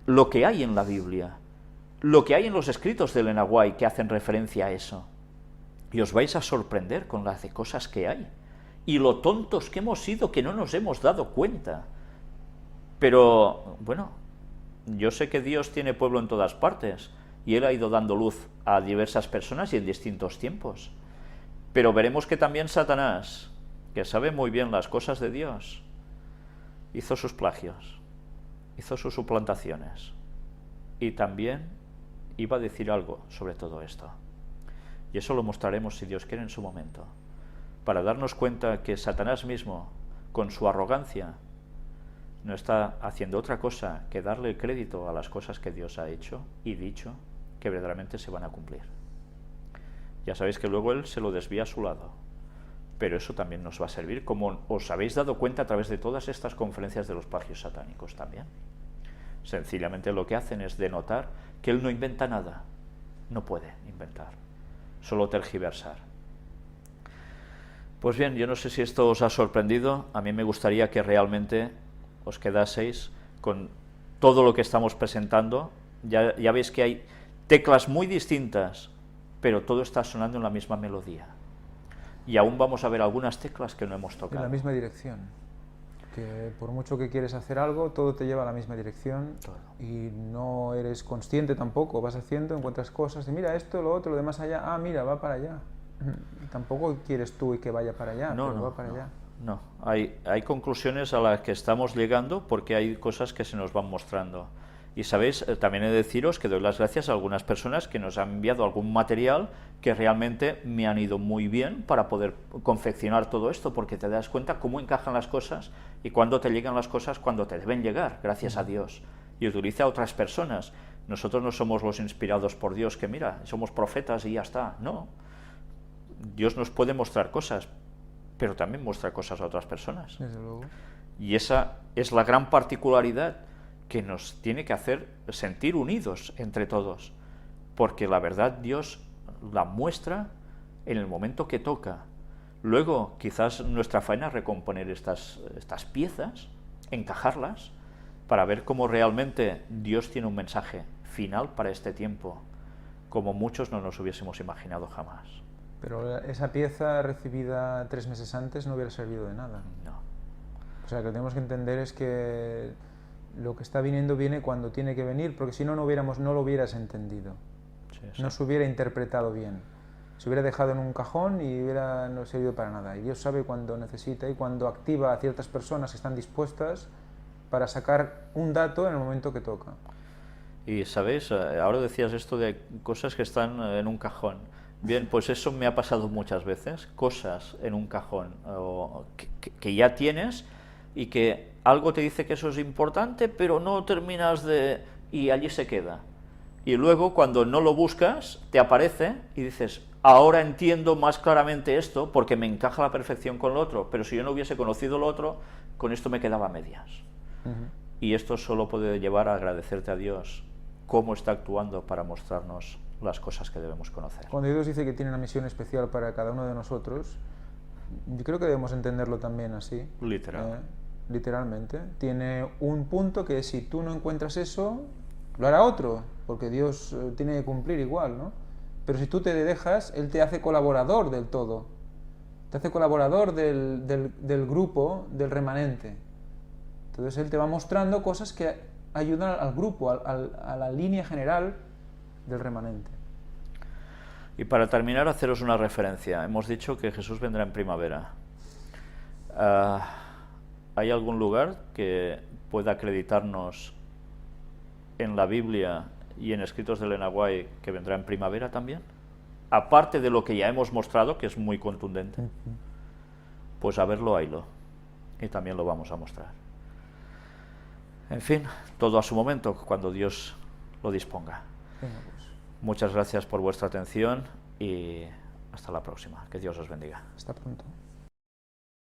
lo que hay en la Biblia, lo que hay en los escritos de Elena White que hacen referencia a eso. Y os vais a sorprender con las de cosas que hay. Y lo tontos que hemos sido, que no nos hemos dado cuenta. Pero, bueno, yo sé que Dios tiene pueblo en todas partes, y Él ha ido dando luz a diversas personas y en distintos tiempos. Pero veremos que también Satanás, que sabe muy bien las cosas de Dios, hizo sus plagios, hizo sus suplantaciones, y también iba a decir algo sobre todo esto. Y eso lo mostraremos, si Dios quiere, en su momento, para darnos cuenta que Satanás mismo, con su arrogancia, no está haciendo otra cosa que darle el crédito a las cosas que Dios ha hecho y dicho que verdaderamente se van a cumplir. Ya sabéis que luego él se lo desvía a su lado, pero eso también nos va a servir, como os habéis dado cuenta a través de todas estas conferencias de los plagios satánicos también. Sencillamente lo que hacen es denotar que él no inventa nada, no puede inventar, solo tergiversar. Pues bien, yo no sé si esto os ha sorprendido. A mí me gustaría que realmente os quedaseis con todo lo que estamos presentando. Ya veis que hay teclas muy distintas, pero todo está sonando en la misma melodía. Y aún vamos a ver algunas teclas que no hemos tocado. En la misma dirección. Que por mucho que quieres hacer algo, todo te lleva a la misma dirección. Todo. Y no eres consciente tampoco. Vas haciendo, encuentras cosas, y mira esto, lo otro, lo de más allá. Ah, mira, va para allá. Y tampoco quieres tú y que vaya para allá, pero va para allá. No, hay conclusiones a las que estamos llegando porque hay cosas que se nos van mostrando. Y sabéis, también he de deciros que doy las gracias a algunas personas que nos han enviado algún material que realmente me han ido muy bien para poder confeccionar todo esto, porque te das cuenta cómo encajan las cosas y cuándo te llegan las cosas cuando te deben llegar, gracias a Dios. Y utiliza a otras personas. Nosotros no somos los inspirados por Dios, que mira, somos profetas y ya está. No. Dios nos puede mostrar cosas, pero también muestra cosas a otras personas. Desde luego. Y esa es la gran particularidad que nos tiene que hacer sentir unidos entre todos, porque la verdad Dios la muestra en el momento que toca. Luego quizás nuestra faena es recomponer estas piezas, encajarlas, para ver cómo realmente Dios tiene un mensaje final para este tiempo, como muchos no nos hubiésemos imaginado jamás. Pero esa pieza recibida 3 meses antes no hubiera servido de nada. No. O sea, lo que tenemos que entender es que lo que está viniendo viene cuando tiene que venir, porque si no, no lo hubieras entendido. Sí, no se hubiera interpretado bien. Se hubiera dejado en un cajón y hubiera no servido para nada. Y Dios sabe cuándo necesita y cuándo activa a ciertas personas que están dispuestas para sacar un dato en el momento que toca. Y sabéis, ahora decías esto de cosas que están en un cajón. Bien, pues eso me ha pasado muchas veces, cosas en un cajón que ya tienes y que algo te dice que eso es importante, pero no terminas de... y allí se queda. Y luego cuando no lo buscas, te aparece y dices, ahora entiendo más claramente esto porque me encaja a la perfección con lo otro, pero si yo no hubiese conocido lo otro, con esto me quedaba a medias. Y esto solo puede llevar a agradecerte a Dios cómo está actuando para mostrarnos las cosas que debemos conocer. Cuando Dios dice que tiene una misión especial para cada uno de nosotros, yo creo que debemos entenderlo también así. Literal. Literalmente. Tiene un punto que si tú no encuentras eso, lo hará otro, porque Dios tiene que cumplir igual, ¿no? Pero si tú te dejas, Él te hace colaborador del todo. te hace colaborador del grupo, del remanente. Entonces Él te va mostrando cosas que ayudan al grupo, a la línea general del remanente. Y para terminar, haceros una referencia. Hemos dicho que Jesús vendrá en primavera. ¿Hay algún lugar que pueda acreditarnos en la Biblia y en escritos de Elena White que vendrá en primavera también? Aparte de lo que ya hemos mostrado, que es muy contundente. Pues a verlo, haylo. Y también lo vamos a mostrar. En fin, todo a su momento, cuando Dios lo disponga. Venga, pues. Muchas gracias por vuestra atención y hasta la próxima. Que Dios os bendiga. Hasta pronto.